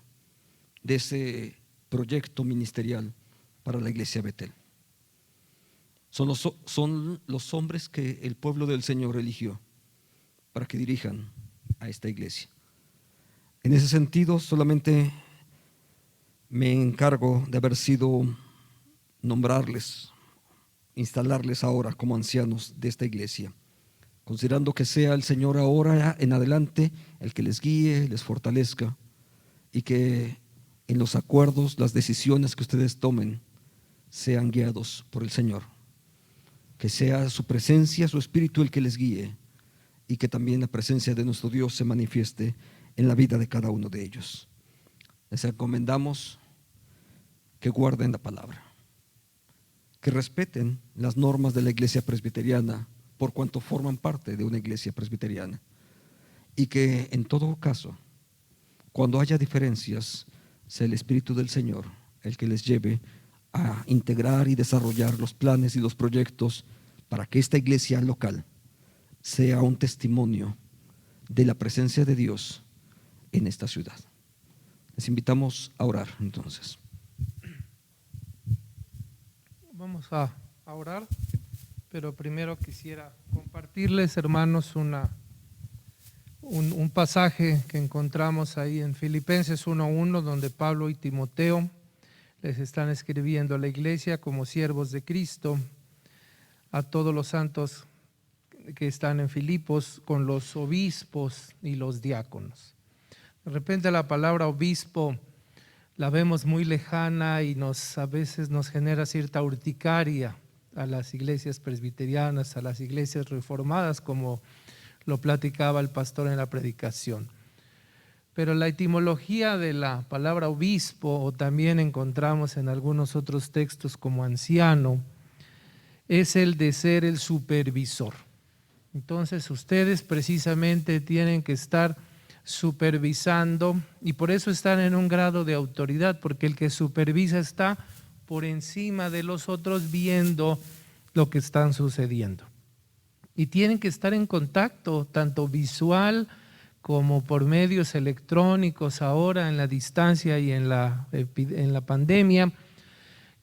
de ese proyecto ministerial para la iglesia Betel. Son los hombres que el pueblo del Señor eligió para que dirijan a esta iglesia. En ese sentido, solamente me encargo de haber sido nombrarles, instalarles ahora como ancianos de esta iglesia, considerando que sea el Señor ahora en adelante el que les guíe, les fortalezca, y que en los acuerdos, las decisiones que ustedes tomen, sean guiados por el Señor. Que sea su presencia, su Espíritu el que les guíe, y que también la presencia de nuestro Dios se manifieste en la vida de cada uno de ellos. Les encomendamos que guarden la palabra, que respeten las normas de la iglesia presbiteriana, por cuanto forman parte de una iglesia presbiteriana, y que en todo caso, cuando haya diferencias, sea el Espíritu del Señor el que les lleve a integrar y desarrollar los planes y los proyectos para que esta iglesia local sea un testimonio de la presencia de Dios en esta ciudad. Les invitamos a orar entonces.
Vamos a orar, pero primero quisiera compartirles, hermanos, un pasaje que encontramos ahí en Filipenses 1:1, donde Pablo y Timoteo les están escribiendo a la iglesia como siervos de Cristo, a todos los santos que están en Filipos, con los obispos y los diáconos. De repente la palabra obispo la vemos muy lejana y a veces nos genera cierta urticaria a las iglesias presbiterianas, a las iglesias reformadas, como lo platicaba el pastor en la predicación. Pero la etimología de la palabra obispo, o también encontramos en algunos otros textos como anciano, es el de ser el supervisor. Entonces ustedes precisamente tienen que estar supervisando, y por eso están en un grado de autoridad, porque el que supervisa está por encima de los otros viendo lo que están sucediendo. Y tienen que estar en contacto, tanto visual como por medios electrónicos ahora en la distancia y en la pandemia,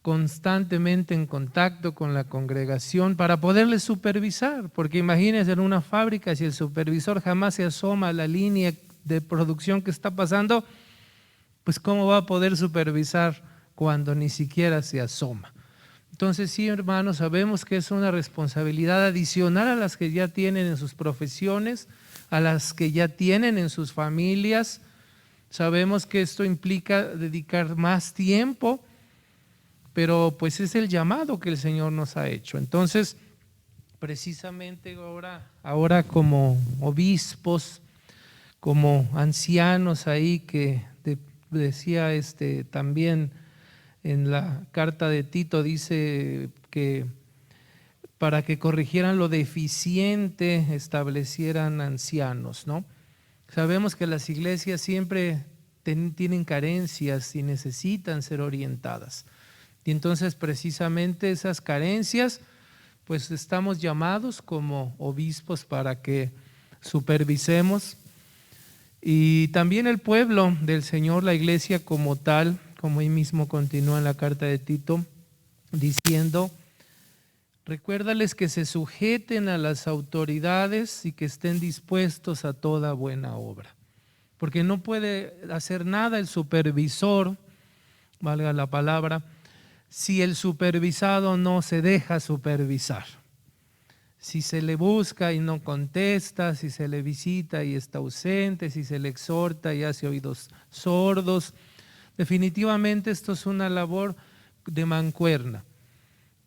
constantemente en contacto con la congregación para poderles supervisar, porque imagínense en una fábrica, si el supervisor jamás se asoma a la línea de producción que está pasando, pues ¿cómo va a poder supervisar cuando ni siquiera se asoma? Entonces sí, hermanos, sabemos que es una responsabilidad adicional a las que ya tienen en sus profesiones, a las que ya tienen en sus familias. Sabemos que esto implica dedicar más tiempo, pero pues es el llamado que el Señor nos ha hecho. Entonces, precisamente ahora como obispos, como ancianos ahí que decía también en la carta de Tito, dice que para que corrigieran lo deficiente establecieran ancianos, ¿no? Sabemos que las iglesias siempre tienen carencias y necesitan ser orientadas. Y entonces precisamente esas carencias, pues estamos llamados como obispos para que supervisemos. Y también el pueblo del Señor, la iglesia como tal, como ahí mismo continúa en la carta de Tito, diciendo, recuérdales que se sujeten a las autoridades y que estén dispuestos a toda buena obra. Porque no puede hacer nada el supervisor, valga la palabra, si el supervisado no se deja supervisar. Si se le busca y no contesta, si se le visita y está ausente, si se le exhorta y hace oídos sordos, definitivamente esto es una labor de mancuerna,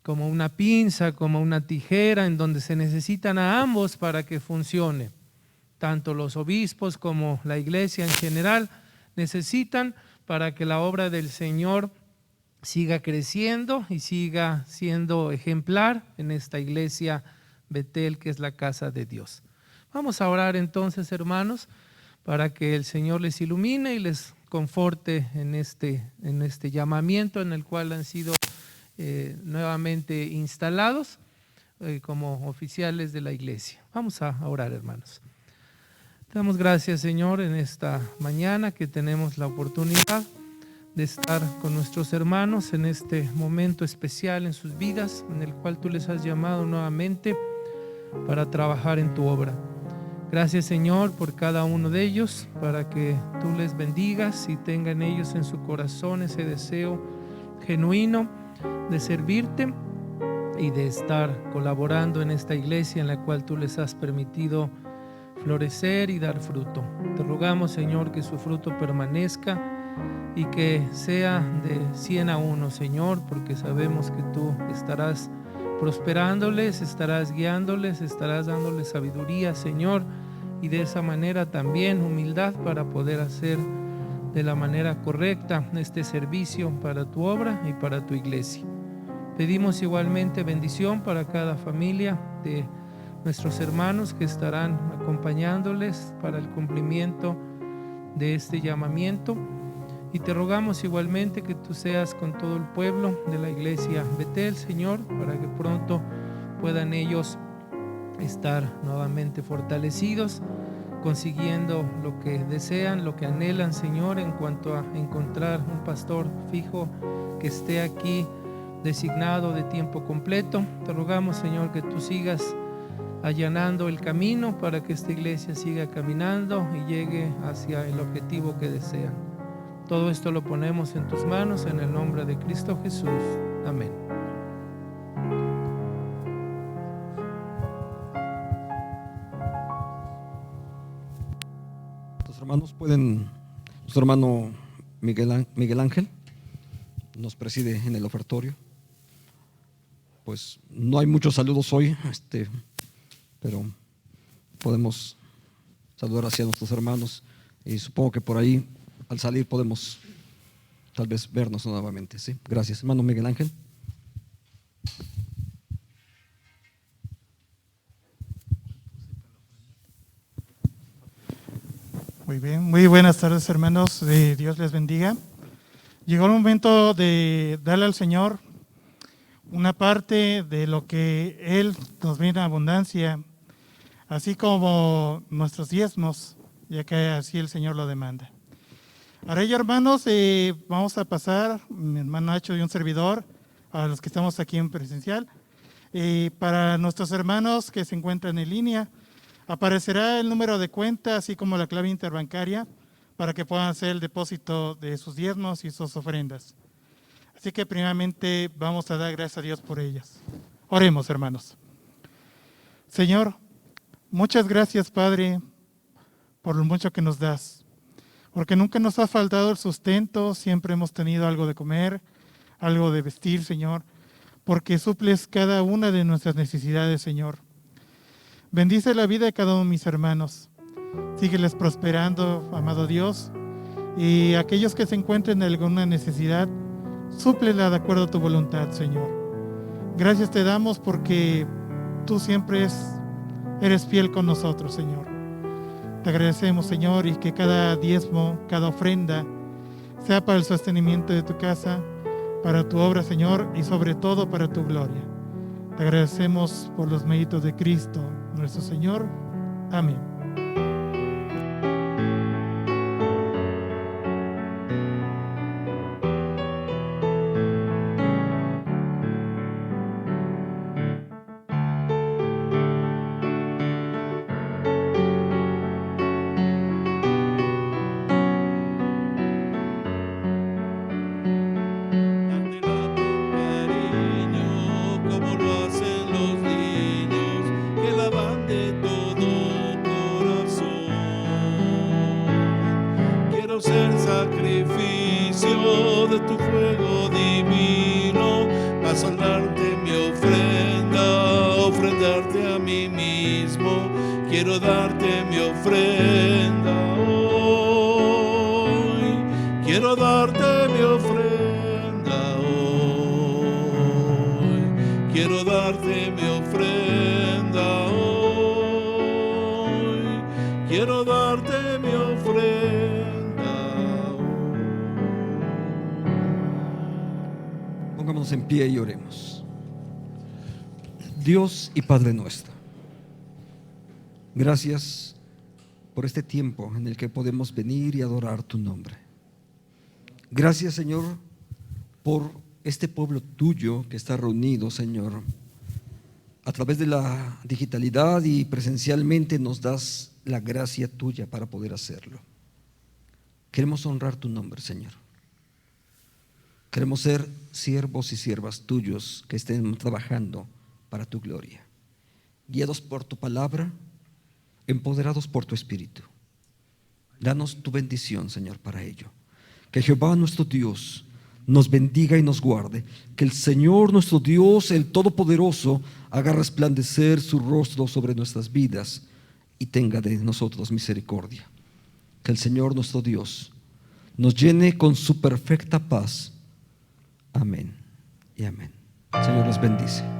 como una pinza, como una tijera, en donde se necesitan a ambos para que funcione. tanto los obispos como la iglesia en general necesitan para que la obra del Señor siga creciendo y siga siendo ejemplar en esta iglesia Betel, que es la casa de Dios. Vamos a orar entonces, hermanos, para que el Señor les ilumine y les conforte en este llamamiento en el cual han sido nuevamente instalados como oficiales de la iglesia. Vamos a orar, hermanos. Te damos gracias, Señor, en esta mañana que tenemos la oportunidad de estar con nuestros hermanos en este momento especial en sus vidas, en el cual tú les has llamado nuevamente para trabajar en tu obra. Gracias, Señor, por cada uno de ellos, para que tú les bendigas y tengan ellos en su corazón ese deseo genuino de servirte y de estar colaborando en esta iglesia en la cual tú les has permitido florecer y dar fruto. Te rogamos, Señor, que su fruto permanezca y que sea de 100 a 1, Señor, porque sabemos que tú estarás prosperándoles, estarás guiándoles, estarás dándoles sabiduría, Señor, y de esa manera también humildad para poder hacer de la manera correcta este servicio para tu obra y para tu iglesia. Pedimos igualmente bendición para cada familia de nuestros hermanos que estarán acompañándoles para el cumplimiento de este llamamiento. Y te rogamos igualmente que tú seas con todo el pueblo de la iglesia Betel, Señor, para que pronto puedan ellos estar nuevamente fortalecidos, consiguiendo lo que desean, lo que anhelan, Señor, en cuanto a encontrar un pastor fijo que esté aquí designado de tiempo completo. Te rogamos, Señor, que tú sigas allanando el camino para que esta iglesia siga caminando y llegue hacia el objetivo que desean. Todo esto lo ponemos en tus manos en el nombre de Cristo Jesús. Amén.
Los hermanos pueden, nuestro hermano Miguel Ángel nos preside en el ofertorio. Pues no hay muchos saludos hoy, pero podemos saludar hacia nuestros hermanos y supongo que por ahí al salir podemos tal vez vernos nuevamente. ¿Sí? Gracias, hermano Miguel Ángel.
Muy bien, muy buenas tardes, hermanos. Dios les bendiga. Llegó el momento de darle al Señor una parte de lo que Él nos brinda en abundancia, así como nuestros diezmos, ya que así el Señor lo demanda. Ahora ya, hermanos, vamos a pasar, mi hermano Nacho y un servidor, a los que estamos aquí en presencial. Para nuestros hermanos que se encuentran en línea, aparecerá el número de cuenta, así como la clave interbancaria, para que puedan hacer el depósito de sus diezmos y sus ofrendas. Así que primeramente vamos a dar gracias a Dios por ellas. Oremos, hermanos. Señor, muchas gracias, Padre, por lo mucho que nos das. Porque nunca nos ha faltado el sustento, siempre hemos tenido algo de comer, algo de vestir, Señor, porque suples cada una de nuestras necesidades, Señor. Bendice la vida de cada uno de mis hermanos, sígueles prosperando, amado Dios, y aquellos que se encuentren en alguna necesidad, súplela de acuerdo a tu voluntad, Señor. Gracias te damos porque tú siempre eres fiel con nosotros, Señor. Te agradecemos, Señor, y que cada diezmo, cada ofrenda sea para el sostenimiento de tu casa, para tu obra, Señor, y sobre todo para tu gloria. Te agradecemos por los méritos de Cristo, nuestro Señor. Amén.
Quiero darte mi ofrenda. darte mi ofrenda hoy. Quiero darte mi ofrenda hoy.
Pongámonos en pie y oremos. Dios y Padre nuestro, gracias por este tiempo en el que podemos venir y adorar tu nombre. Gracias, Señor, por este pueblo tuyo que está reunido, Señor. A través de la digitalidad y presencialmente nos das la gracia tuya para poder hacerlo. Queremos honrar tu nombre, Señor. Queremos ser siervos y siervas tuyos que estén trabajando para tu gloria, guiados por tu palabra, empoderados por tu espíritu. Danos tu bendición, Señor, para ello. Que Jehová nuestro Dios nos bendiga y nos guarde. Que el Señor nuestro Dios, el Todopoderoso, haga resplandecer su rostro sobre nuestras vidas y tenga de nosotros misericordia. Que el Señor nuestro Dios nos llene con su perfecta paz. Amén y amén. El Señor les bendice.